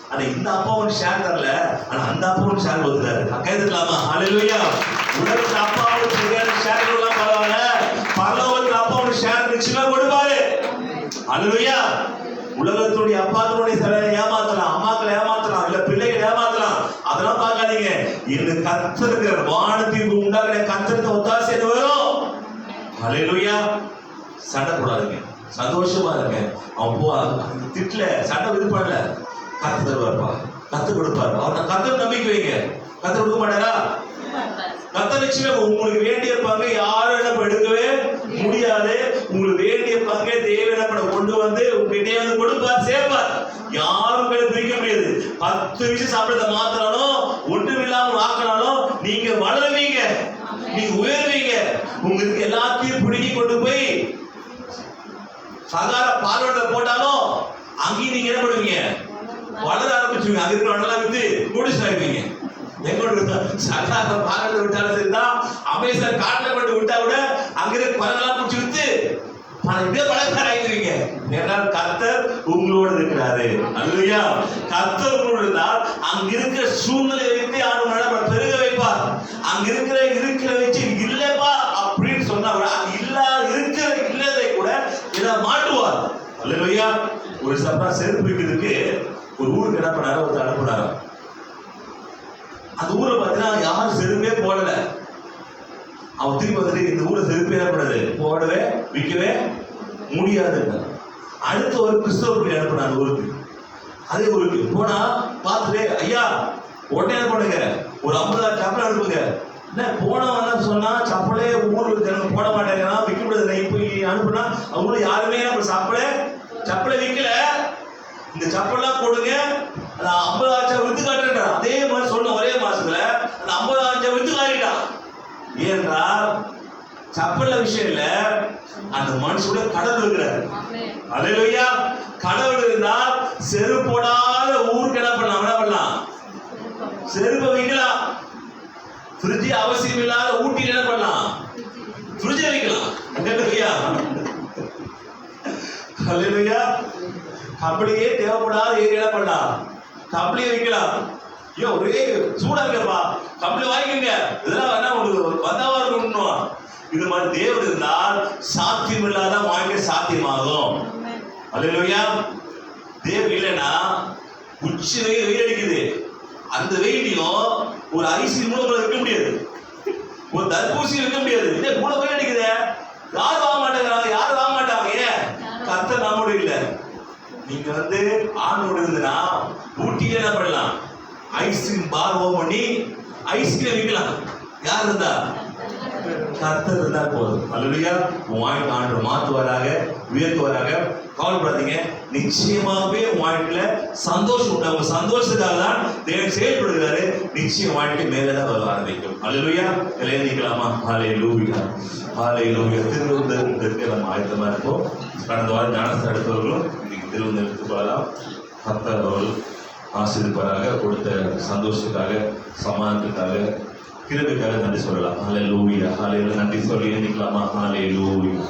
ஆனா இந்த அப்பா உனக்கு ஷேர் தரல, ஆனா அந்த அப்பா உனக்கு ஷேர் கொடுத்துறாரு. கேட்டுக்கலாமா? ஹல்லேலூயா. உலகத்து அப்பா உனக்கு சரியான ஷேர் கொடுக்கலாம் பரவாயில்ல, பரலோகத்து அப்பா உனக்கு ஷேர் நிச்சயமா கொடுப்பாரு. ஹல்லேலூயா. உலகத்துடைய அப்பாக்களுடைய சிலரை ஏமாத்தலாம், அம்மாக்களை ஏமாத்தலாம், இல்ல பிள்ளைகளை ஏமாத்தலாம், அதெல்லாம் பார்க்காதீங்க. இந்த கர்த்தருக்கு வானத்திற்கு உண்டாகிற கர்த்தருக்கு ஒத்தாசை வரும். ஹல்லேலூயா. சண்டை போடாதீங்க, சந்தோஷமா இருங்க. அவன் திட்டல, சண்டை இது பண்ணல, கத்து தருவார்ப்பா, கத்து கொடுப்பாரு. அவர் கத்தர் நம்பிக்கை வைங்க. கத்து கொடுக்க மாட்டாரா? கத்த நிச்சயம் உங்களுக்கு வேண்டிய பங்கை யாரும் என்ன எடுக்கவே முடியாது. உங்களுக்கு வேண்டிய பங்கை தேவன் என்ன கொண்டு வந்து உங்ககிட்டே வந்து கொடுப்பார், சேர்ப்பார். யாரும் பிரிக்க முடியாது. 10 விஷயம் சாப்பிடறத மாத்தினாலும் ஒன்றுமில்லாம ஆக்கினாலும் நீங்க வளருவீங்க, நீங்க உயர்வீங்க. உங்களுக்கு எல்லாத்தையும் பிடிக்கி கொண்டு போய் சகார பாலோட போட்டாலும் அங்கேயும் நீங்க என்ன பண்ணுவீங்க? வளர ஆரம்பிச்சுவீங்க. அங்க இருக்கிறவங்க வித்து குடிச்சாயிருவீங்க. எங்கோட சகார பாலோட விட்டாலும் சரிதான், அமேசான் காட்டுல கொண்டு விட்டா கூட அங்க இருக்க பழங்கெல்லாம் பிடிச்சி வித்து இதே பழக்கார ஆயிடுவீங்க. ஏன்னா கர்த்தர் உங்களோட இருக்கிறாரு. அல்லேலூயா. கர்த்தர் உங்களோட இருந்தால் அங்க இருக்கிற சூழ்நிலை வைத்து ஆண்டவர் பெருக வைப்பார். அங்க இருக்கிற வச்சு இல்லப்பா அப்படின்னு சொன்னா கூட இல்லதை கூட இதை மாட்டுவார். அல்லேலூயா. ஒரு சப்பா செருப்பு வைக்கிறதுக்கு ஒரு ஊருக்கு என்ன பண்ணாரு, ஒருத்தர் அனுப்புனாரு. அந்த ஊர்ல பாத்தீங்கன்னா யாரும் செருப்பே போடல. அவன் திரும்பி வந்துட்டு இந்த ஊரை செருப்பே என்ன பண்ணாது, போடவே விற்கவே முடியாது. அடுத்த ஒரு கிறிஸ்தவ அனுப்புனாங்க ஊருக்கு. அதே ஊருக்கு போனா பார்த்துட்டு, ஐயா உடனே என்ன பண்ணுங்க, ஒரு 50,000 சப்பல் அனுப்புங்க. என்ன போனவன் சொன்னா சப்பலே ஊருக்கு போட மாட்டேங்கிறான், விற்க முடியாது. இப்போ அனுப்புனா அவங்க யாருமே சப்பலை விற்கல, இந்த சப்பல்லாம் கொடுங்க, அந்த 50,000 வித்து காட்டுறான். அதே மாதிரி சொன்ன ஒரே மாசத்துல அந்த 50,000 வித்து காட்டிட்டான். ஏனென்றால் சப்பல்ல விஷயம் இல்ல, அந்த மனுஷோட கடவுள் இருக்கிறார். அல்லேலூயா. கடவுள் இருந்தால் செருப்பு போடாத ஊருக்கு என்ன பண்ணலாம், செருப்பை வைக்கலாம். ஃப்ரிட்ஜ் அவசியம் இல்லாத ஊட்டியில் என்ன பண்ணலாம், ஃப்ரிட்ஜை வைக்கலாம். அல்லேலூயா. அல்லேலூயா. அப்படியே தேவைப்படாத ஏரியா பண்ணலாம், கம்பளியை வைக்கலாம். ஐயோ ஒரே சூடா இருக்கப்பா, கம்பளி வாங்கிக்கங்க, இதெல்லாம் வேணா உங்களுக்கு வந்தாவா இருக்கணும். இது மாதிரி தேவன் இருந்தால் சாத்தியம் இல்லாத வாழ்க்கை சாத்தியமாகும். அல்லேலூயா. தேவன் இல்லைன்னா உச்சி வெயில் அடிக்குது, அந்த வெயிலையும் ஒரு அரிசி மூலம் வைக்க முடியாது, ஒரு தர்பூசி வைக்க முடியாது. இதே கூட வெயில் அடிக்குது, யாரும் வாங்க மாட்டேங்கிறாங்க, யாரும் வாங்க மாட்டாங்க. ஏன்? கர்த்தர் நம்மோடு இல்லை. நீங்க ஆணோடு இருந்தனா ஊட்டியில என்ன பண்ணலாம், ஐஸ்கிரீம் பார் ஓபன் பண்ணி ஐஸ்கிரீம் விற்கலாம். யார் இருந்தா? கர்த்தர் இருந்தா போதும். அல்லேலூயா. வாழ்க்கை ஆண்டவர் மாற்றுவாராக, உயர்த்துவாராக. கவலைப்படாதீங்க, நிச்சயமாகவே வாழ்க்கையில சந்தோஷம் உண்டு. அவங்க சந்தோஷத்துக்காக தான் தேவன் செயல்படுகிறாரு. நிச்சயம் வாழ்க்கை மேலதான் வர ஆரம்பிக்கும். அல்லேலூயா. எழுந்திக்கலாமா? ஹல்லேலூயா. ஹல்லேலூயா. திருவிழாவிற்கு நம்ம ஆயத்தமா இருப்போம். கடந்த வாரம் ஞானஸ்தானம் எடுத்தவர்களும் இன்னைக்கு திருவிழா எடுத்துக்கொள்ளலாம். கர்த்தர் அவர்கள் ஆசீர்வதிப்பாராக. கொடுத்த சந்தோஷத்துக்காக, சமாதானத்துக்காக, கிருபைக்காக நன்றி சொல்லலாம். ஹல்லேலூயா. ஹல்லேலூயா. நன்றி சொல்லி எழுந்திக்கலாமா? ஹல்லேலூயா.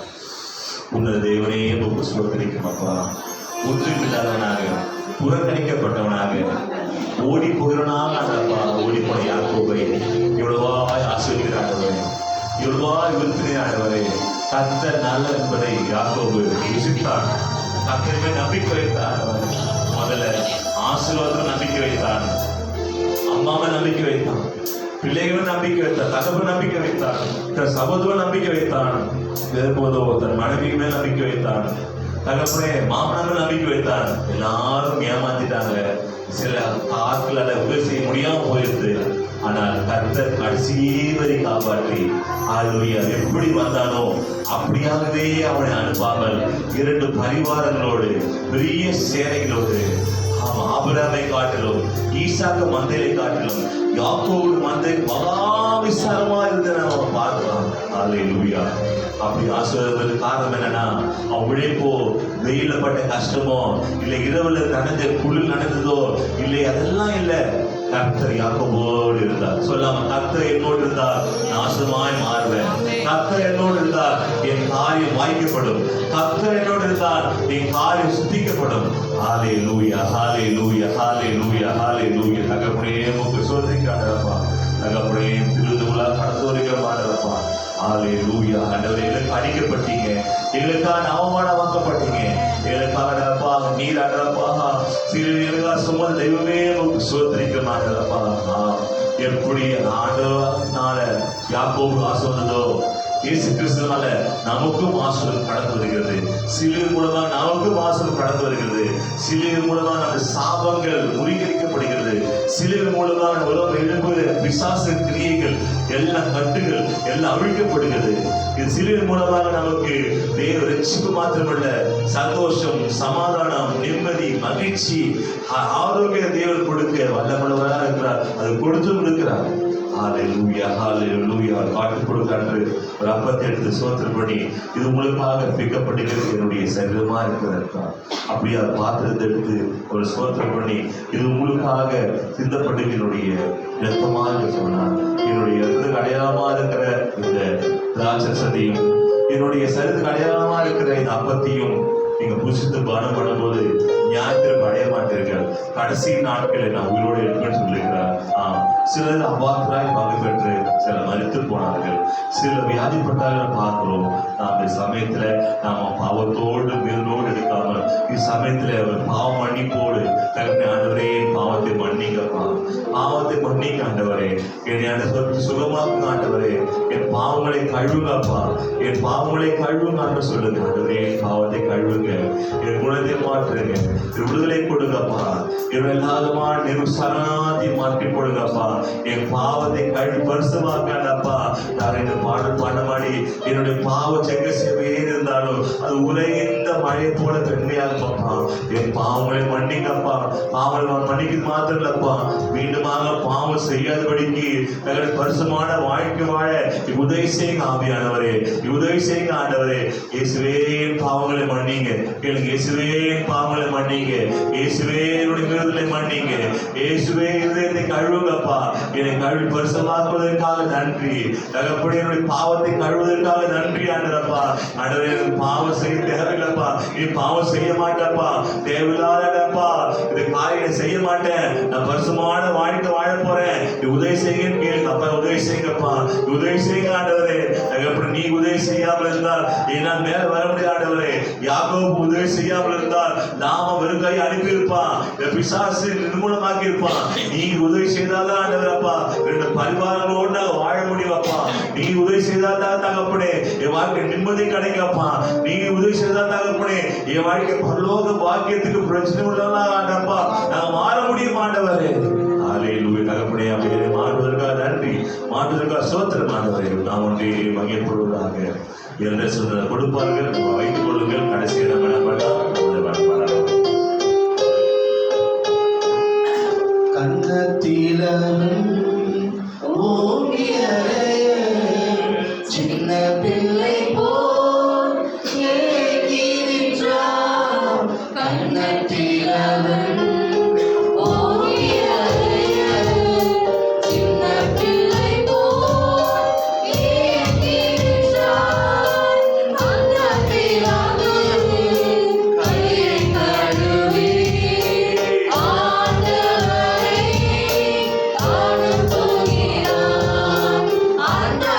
உன்னத தேவனே உமக்கு ஸ்தோத்திரிக்கிறோம் அப்பா. ஒன்றுமில்லாதவனாக, புறக்கணிக்கப்பட்டவனாக, ஓடி போகிறவனாக அப்பா, ஓடி போன யாக்கோபை இவ்வளவாய் ஆசீர்வதிக்கிறார்களே, இவ்வளவாய் விருத்தினார்களே. கர்த்தர் நல்ல என்பதை யாக்கோபு ருசித்தான். கர்த்தரை நம்பிக்கை வைத்தான். முதல்ல ஆசீர்வாதம் நம்பிக்கை வைத்தான், அம்மாவை நம்பிக்கை வைத்தான், பிள்ளைகளும் நம்பிக்கை வைத்தான், தகவல் நம்பிக்கை வைத்தான், தன் சகோதரன் நம்பிக்கை வைத்தான், போதோ தன் மனைவி மேல் நம்பிக்கை வைத்தான், தகப்பனே மாமனார் நம்பிக்கை வைத்தான். எல்லாரும் ஏமாத்திட்டாங்க. சில ஆட்களால உதவி செய்ய முடியாம போயிடுது. ஆனால் கர்த்தர் கடைசி வரை காப்பாற்றி ஹல்லேலூயா. எப்படி வந்தானோ அப்படியாகவே அவனை அனுப்பாமல் 2 பரிவாரங்களோடு, பெரிய சேனைகளோடு, ஆபிரகாமை காட்டிலும், ஈசாக்கு மந்தையை காட்டிலும், யாக்கோபு மந்தை மகா விசாலமா இருந்த நம்ம பார்க்கலாம். ஹல்லேலூயா. அப்படி ஆசீர்வாதத்துக்கு காரணம் என்னன்னா, அவன் உழைப்போ, வெயில பட்ட கஷ்டமோ, இல்லை இரவுல நனைஞ்ச குளிர் நடந்ததோ இல்லை, அதெல்லாம் இல்லை. கர்த்தர் யாக்கோபோடு இருந்தார். சொல்லாம, கர்த்தர் என்னோடு இருந்தார் நாசமாய் மாறுவேன். கர்த்தர் என்னோடு இருந்தார் என் காரியம் வாய்க்கப்படும். கர்த்தர் என்னோடு இருந்தால் என் காரியம் சுத்திக்கப்படும். ஹalleluya ஹalleluya ஹalleluya ஹalleluya. தகப்பனே உமக்கு ஸ்தோத்திரிக்கிறேன்ப்பா. தகப்பனே திருதுலா கடந்து வருகிற மாடலப்பா. ஹalleluya. ஆண்டவரே எங்களுக்கு அடிக்கப்பட்டீங்க, எங்களுக்காக அவமானமாக்கப்பட்டீங்க, எங்களுக்காகப்பா நீர் ஆண்டவரப்பா சிலுவையில சுமந்த தெய்வமே உமக்கு ஸ்தோத்திரிக்கிறேன் ஆண்டவரப்பா. எப்படி ஆண்டவரால யாக்கோபு ஆசை வந்ததோ இயேசு கிறிஸ்துவால நமக்கும் ஆசீர்வாதம் கடந்து வருகிறது. சிலுவை மூலமா நமக்கும் ஆசீர்வாதம் கடந்து வருகிறது. சிலுவை மூலமா நம்ம சாபங்கள் முறியடிக்கப்படுகிறது. சிலுவை மூலமா உலகம் எழும்புகிற பிசாசு கிரியைகள் எல்லாம் கட்டுகள் எல்லாம் அழிக்கப்படுகிறது. இது சிலுவை மூலமாக நமக்கு தேவ ரட்சிப்பு மாத்திரமல்ல, சந்தோஷம், சமாதானம், நிம்மதி, மகிழ்ச்சி, ஆரோக்கிய தேவன் கொடுக்க வல்லமுள்ளவராக இருக்கிறார். அது கொடுத்தும் இருக்கிறார். ஹalleluya ஹalleluya. காட்டு கொடுத்தாரு ஒரு அப்பத்தை எடுத்து சோத்திரம் பண்ணி, இது உங்களுக்காக பிக்கப்பட்டிருக்கிறது என்னுடைய சரீரமா இருக்கிறதா. அப்படியே பாத்திரத்தை எடுத்து ஒரு சோத்திரம் பண்ணி, இது உங்களுக்காக சிந்தப்பட்டு என்னுடைய இரத்தமாக சொன்னார். என்னுடைய இரத்தத்துக்கு அடையாளமா இருக்கிற இந்த திராட்சையும் என்னுடைய சரீரத்துக்கு அடையாளமா இருக்கிற இந்த அப்பத்தையும் நீங்க புசித்து பானம் பண்ணும்போது ஞாயிற்று அடைய மாட்டீர்கள். கடைசி நாட்களில் நான் உயிரோடு இருப்பேன்னு சொல்லியிருக்கிறார். சிலர் அபாத்திராய் பங்கு பெற்று சிலர் மரித்து போனார்கள். சிலர் வியாதிப்பட்டார்கள் பார்க்கிறோம். நாம் இந்த சமயத்துல நாம பாவத்தோடு மீறலோடு எடுக்காமல் இச்சமயத்துல ஒரு பாவ மன்னிப்போடு தகுந்த ஆண்டவரே பாவத்தை மன்னிங்கப்பா, பாவத்தை மன்னிங்க ஆண்டவரே, என்னை சுகமாக்குங்க ஆண்டவரே, என் பாவங்களை கழுவுங்கப்பா, என் பாவங்களை கழுவுங்க சொல்லுங்க ஆண்டவரே. பாவத்தை கழுவுங்க, என் குணத்தை மாற்றுங்க, விடுதலை கொடுங்கப்பா, என் எல்லாருமான நிருசனாதி மாற்றி போடுங்கப்பா, என் பாவத்தை கழுவி பரிசுமாக்கப்பா. நான் இந்த பாடல் பாடமாடி என்னுடைய பாவ செங்க சேவையே இருந்தாலும் அது உலகிந்த மழை போல பெண்மையாகப்பா. என் பாவங்களை மன்னிங்கப்பா, பாவங்களை மன்னிக்கிறது மாத்திரம் இல்லப்பா, மீண்டுமாக பாவம் செய்யாதபடிக்கு தங்கள் பரிசுமான வாழ்க்கை வாழ உதவி செய்யுங்க ஆவியானவரே, உதவி செய்யுங்க ஆண்டவரே. இயேசுவே என் பாவங்களை மன்னிங்க, கேளுங்க. இயேசுவே என் பாவங்களை மன்னிங்க, இயேசுவே என்னுடைய மீறுதலை மன்னிங்க, இயேசுவே இதயத்தை கழுவுங்கப்பா, என்னை கழுவி பரிசுமாக்குவதற்காக நன்றி தகப்படி, என்னுடைய பாவத்தை கழுவுவதற்காக நன்றி ஆண்டவரப்பா. ஆண்டவரே பாவம் செய்ய தேவையில்லப்பா, நீ பாவம் செய்ய மாட்டப்பா, தேவையில்லாதப்பா, இந்த காரியம் செய்ய மாட்டேன், நான் பரிசுமான வாழ்க்கை வாழ போறேன், நீ உதவி செய்யுங்கன்னு கேளுங்க. அப்பா உதவி செய்யுங்கப்பா, உதவி செய்யுங்க ஆண்டவரே. தகப்படி நீ உதவி செய்யாமல் இருந்தால் என்னால் மேல வர முடியாது ஆண்டவரே. யாக்கோபு உதவி செய்யாமல் இருந்தால் நாம வெறும் கை அனுப்பி இருப்பான், பிசாசு நிர்மூலமாக்கி இருப்பான். நீ உதவி செய்தால்தான் ஆண்டவரப்பா ரெண்டு பரிவாரங்களோடு நாங்கள் வாழ முடியும்ப்பா. நீ உதவி செய்தால்தான் தகப்பனே என் வாழ்க்கை நிம்மதி கிடைக்கப்பா. நீ உதவி செய்தால் தகப்பனே என் வாழ்க்கை பரலோக பாக்கியத்துக்கு பிரச்சனை உள்ளதா ஆண்டப்பா நாங்கள் மாற முடியும் ஆண்டவரே. ஹalleluya. தகப்பனே அப்படியே மாறுவதற்காக நன்றி, மாறுவதற்காக ஸ்தோத்திரம் ஆண்டவரே. நாம் ஒன்றே மகிழ்ப்படுவதாக என்று சொல்ற கொடுப்பார்கள், வைத்துக் கொள்ளுங்கள். கடைசியை நம்ம என்ன பண்ணலாம், கண்ணத்திலவன் ஓங்கியரே சின்ன பிள்ளை போல் ஏகிரின்றான். கண்ணத்திலவன் Anda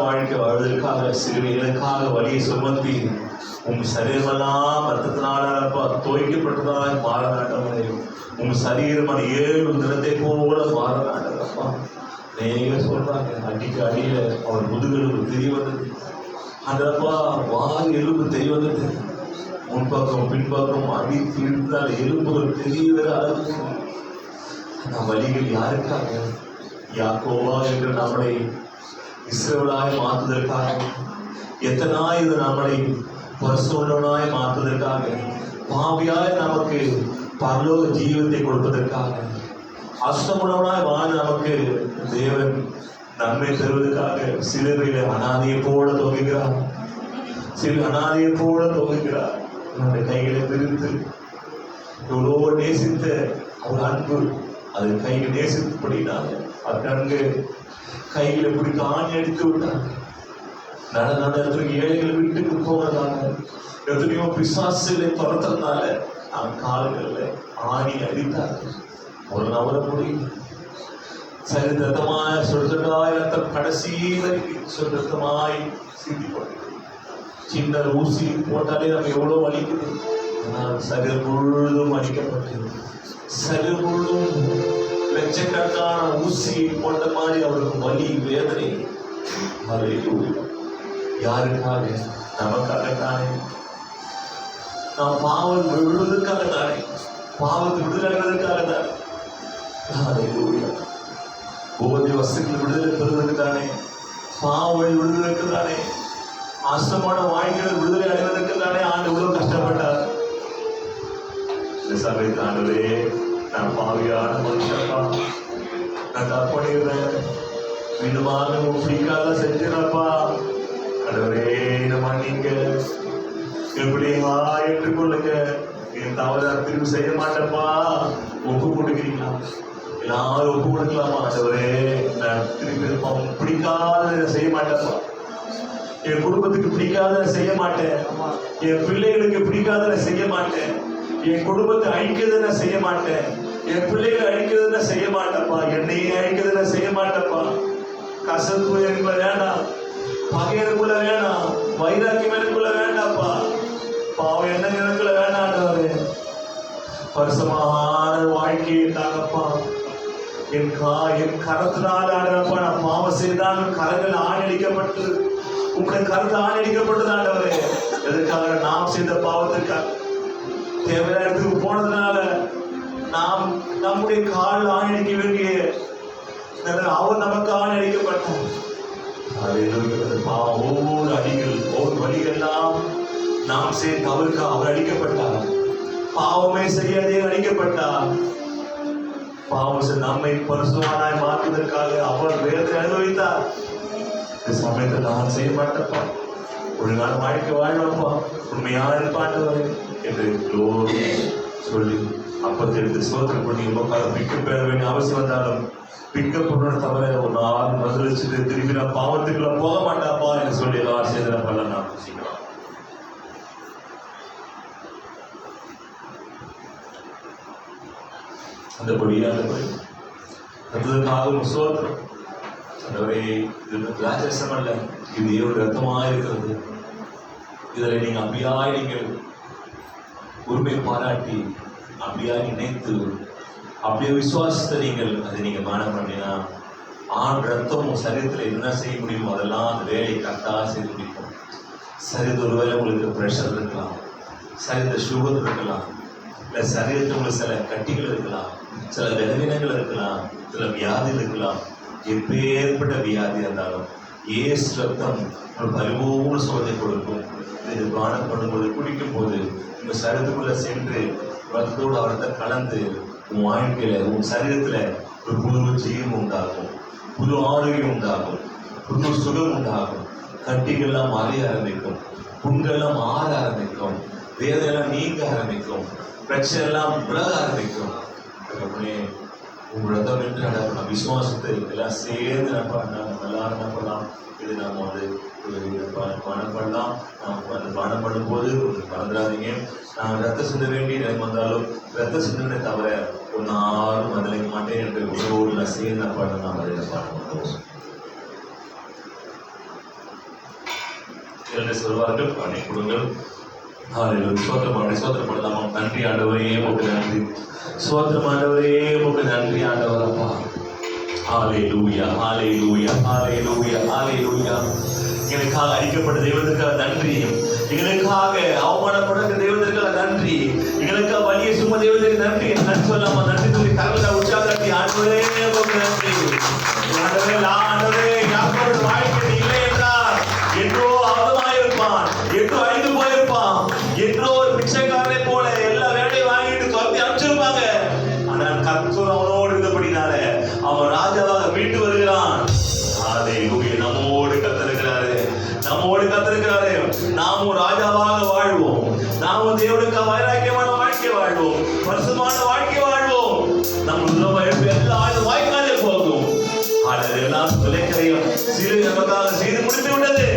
வாழ்க்கை வாழ்வதற்காக சிறுவைகளுக்காக வழியை சுமத்தி சரீரமெல்லாம் ரத்தத்தினால தோய்க்கப்பட்டதாய் மாற நாட்டவரே, சரீரமான 7 நிலத்தை போல மாற நாட்டப்பா. நீங்க சொல்றாங்க அடிக்க அடியில அவர் முதுகெலும்பு தெரிய வந்தது, அதப்பா வாரி எலும்பு தெரிய வந்தது, முன்பக்கம் பின்பக்கம் அடி தீர்ந்தால் எலும்புகள் தெரிய அளவுக்கு அந்த வழிகள் யாருக்காக? யாக்கோவா என்று நம்மளை இஸ்ரவேலாய் மாற்றுவதற்காக, எத்தனாய் இது நம்மளை பரிசுத்தமாய் மாற்றுவதற்காக, பாவியாய் நமக்கு பரலோக ஜீவத்தை கொடுப்பதற்காக, அசுத்தமுள்ளவனாய் வாழ நமக்கு தேவன் நன்மை தருவதற்காக சிலுவையில அனாதையை போல தொங்குகிறார். அனாதையை போல தொங்குகிறார். நம்முடைய கைகளை பிரித்து எவ்வளோ நேசித்த ஒரு அன்பு, அது கையில் நேசித்தபடினால அங்கே கைகளை பிடிக்க ஆணி அடித்து விட்டாங்க. நடனத்துக்கு ஏழைகள் வீட்டுக்கு போனதாங்க, எத்தனையோ பிசாசுகளை துரத்துறதுனால அவன் கால்களில் ஆணி அடித்தார்கள். ஒரு நபர முடியும் சரித்திரமாய் சொல்றதாய் ரத்தம் கடைசி வரைக்கும் சொல்றதமாய் சிந்தி போட்டு சின்ன ஊசி போட்டாலே நம்ம எவ்வளவு வலிக்குது. ஆனால் சரீரம் முழுதும் அடிக்கப்பட்டது. சரீரம் முழுதும் லட்சக்கணக்கான ஊசி போட்ட மாதிரி அவருக்கு வலி வேதனை. யாருக்காக? நமக்காகத்தானே. நாம் பாவம் விழுவதற்காக தானே, பாவத்தை விடுதலைக்காக தானே, போதை வசதிகள் விடுதலை பெறுவதற்கு தானே, பாவம் விடுதலுக்கு தானே, அசுத்தமான வாழ்க்கையில் விடுதலை அடைவதற்கு தானே ஆண்டு இவ்வளவு கஷ்டப்பட்டார். இந்த சமயத்து ஆண்டவரே, நான் பாவியான மனுஷப்பா, நான் தப்பு பண்ணிடுறேன், மீண்டுமாக பிடிக்காத செஞ்சிடப்பா, ஆண்டவரே இந்த மன்னிங்க, எப்படியா ஏற்றுக்கொள்ளுங்க, என் தவறு திரும்பி செய்ய மாட்டேப்பா. ஒப்பு கொடுக்கிறீங்களா? எல்லாரும் ஒப்பு கொடுக்கலாமா? ஆண்டவரே நான் திரும்பி பிடிக்காத செய்ய மாட்டேப்பா, என் குடும்பத்துக்கு பிடிக்காத செய்ய மாட்டேன், என் பிள்ளைகளுக்கு பிடிக்காத செய்ய மாட்டேன், என் குடும்பத்தை அழிக்கிறத செய்ய மாட்டேன், என் பிள்ளைகளை அழிக்கிறத செய்ய மாட்டேப்பா, என்னையே அழிக்கிறத செய்ய மாட்டேப்பா. கசப்பு எனக்குள்ள வேண்டாம், பகை எனக்குள்ள வேண்டாம், வைராக்கியம் எனக்குள்ள வேண்டாப்பா, பாவம் என்ன எனக்குள்ள வேண்டாண்டவரே. பரிசுத்தமான வாழ்க்கையை தாங்கப்பா. என் கரத்தினால் ஆடுறப்பா, நான் பாவம் செய்தாலும் கரங்கள் ஆணடிக்கப்பட்டு உங்களுடைய கருத்து ஆணடிக்கப்பட்டது ஆண்டவரே. எதற்காக? நாம் செய்த பாவத்திற்காக. தேவையான இடத்துக்கு போனதுனால நாம் நம்முடைய கால் ஆணடிக்க வேண்டிய அவர் நமக்கு ஆணடிக்கப்பட்டார். ஒவ்வொரு அடிகள், ஒவ்வொரு வழிகள்லாம் நாம் செய்த தவறுக்கு அவர் அடிக்கப்பட்டார். பாவமே செய்யாதே அடிக்கப்பட்டார். பாவம் நம்மை பரிசுத்தமானாய் மாற்றுவதற்காக அவர் வேதனை அனுபவித்தார். இந்த சமயத்தை நான் செய்ய மாட்டேப்பா, ஒழுங்கான வாழ்க்கை வாழ்வப்பா, உண்மையா இருப்பாண்டவரே என்று சொல்லி அப்பத்தை எடுத்து சோதனை பண்ணி உமக்காக பிக்கப் பெற வேண்டிய அவசியம் வந்தாலும் பிக்கப் பண்ண தவிர ஒரு நாள் பதிலளிச்சுட்டு திரும்பி நான் பாவத்துக்குள்ள போக மாட்டாப்பா என்று சொல்லி எல்லாரும் சேர்ந்து பண்ண நான் பூசிக்கலாம். அந்தபடியாக சோதனை ராஜரசம் அல்ல, இது ஒரு ரத்தமாக இருக்கிறது. இதில் நீங்க அப்படியாய் நீங்கள் உரிமை பாராட்டி அப்படியாய் நினைத்து அப்படியே விசுவாசத்தை நீங்கள் அதை நீங்க மானம் பண்ணினா ஆண் ரத்தம் சரீரத்தில் என்ன செய்ய முடியுமோ அதெல்லாம் அந்த வேலையை கரெக்டாக செய்து முடிக்கும். சரீரத்தில் ஒருவேளை உங்களுக்கு ப்ரெஷர் இருக்கலாம், சரீரத்தில் சுகர் இருக்கலாம், இல்லை சரீரத்தில் உங்களுக்கு சில கட்டிகள் இருக்கலாம், சில பலவீனங்கள் இருக்கலாம், சில வியாதி இருக்கலாம். எப்பேற்பட்ட வியாதி இருந்தாலும் ஏசு ரத்தம் ஒரு பரிபூர்ண சுகத்தை கொடுக்கும். இது பானம் பண்ணும்போது குடிக்கும் போது உங்க சரீரத்துக்குள்ள சென்று ரத்தத்தோடு அவரத்தை கலந்து உன் வாழ்க்கையில உன் சரீரத்துல ஒரு புது ஜீவம் உண்டாகும், புது ஆரோக்கியம் உண்டாகும், புது சுகம் உண்டாகும். கட்டிகள்லாம் மறைய ஆரம்பிக்கும், புண்கள்லாம் ஆற ஆரம்பிக்கும், வேதனைலாம் நீங்க ஆரம்பிக்கும், பிரச்சனை எல்லாம் விலக ஆரம்பிக்கும். அதுக்கப்புறமே உங்கள் ரத்தம் என்று நடக்கணும். விசுவாசத்தை எல்லாம் சேர்ந்து எல்லாரும் என்ன பண்ணலாம், இது நம்ம வந்து பணம் பண்ணலாம். நாம் அந்த பணம் பண்ணும்போது மறந்துடாதீங்க, நான் ரத்த சிந்த வேண்டிய நேரம் வந்தாலும் ரத்த சிந்தனை தவிர ஒரு நாளும் மதளிக்க மாட்டேன் என்று உறவோடு சேர்ந்து பண்ணலாம். அதில் பணம் பண்ணுவோம். என்று சொல்வார்கள். பண்ணி கொடுங்கள். சோத்திரப்படலாமா? நன்றி ஆண்டவரே, உமக்கு நன்றி. சோத்திரம் ஆண்டவரே, உமக்கு நன்றி ஆண்டவர் அப்பா. ஹalleluya, ஹalleluya, ஹalleluya, ஹalleluya. எங்களுக்காக அடிக்கப்பட்ட தெய்வத்துக்காக நன்றி. எங்களுக்காக அவமானப்பட்ட தெய்வத்திற்காக நன்றி. எங்களுக்காக வலிய சும தெய்வத்திற்கு நன்றி. நன்றி சொல்லாம நன்றி சொல்லி கரங்களை உற்சாகப்படுத்தி ஆண்டவரே உமக்கு நன்றி. ஆண்டவரே, ஆண்டவரே, யாக்கோபு வாழ்க்கை இல்லை என்றார் என்றோ அவதமாயிருப்பான், என்றோ அழிந்து போயிருப்பான், என்றோ ஒரு பிச்சைக்காரனை போல எல்லா வேலையும் வாங்கிட்டு துரத்தி அனுப்பிச்சிருப்பாங்க. ஆனால் கர்த்தர் அவனோடு இருந்தபடினால அவன் ராஜாவாக மீண்டு வருகிறான். ஹalleluya. நம்மோடு கர்த்தருக்கிறாரு, நம்மோடு கர்த்தருக்கிறாரு. நாமும் ராஜாவாக வாழ்வோம். நாமும் தேவனுக்கு வைராக்கியமான வாழ்க்கை வாழ்வோம், பரிசுத்தமான வாழ்க்கை வாழ்வோம். நம்ம எல்லா வாய்க்காலே போகும். எல்லாம் துளைக்கரையும் சிறு நமக்காக செய்து முடித்து விட்டது.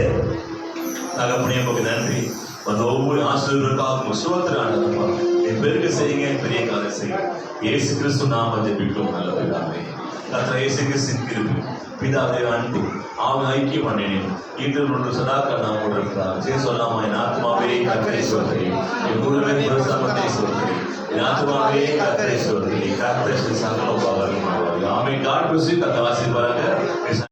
தகப்பனே, உமக்கு நன்றி. அந்த ஒவ்வொரு ஆசிரியர்களுக்காகவும் சோத்திராண்டப்பா. என் பேருக்கு செய்யுங்க, பெரிய காரியம் செய்யுங்க. இயேசு கிறிஸ்து நாம ஜெபிக்கிறோம் நல்ல பிதாவே. கர்த்தர் இயேசு கிறிஸ்துவின் கிருபை, பிதாவே அன்பு, அவன் ஐக்கியம் பண்ணினேன் இன்று ஒன்று சதாக்கள் நாம் இருக்கிறார். சரி சொல்லாமா? என் ஆத்மாவே கர்த்தரை ஸ்தோத்திரி, என் முழுமை பிரசன்னத்தை ஸ்தோத்திரி, என் ஆத்மாவே கர்த்தரை ஸ்தோத்திரி, கர்த்தர் சகல உபகாரம். ஆமென். God bless you. கர்த்தர் ஆசீர்வதிப்பாராக.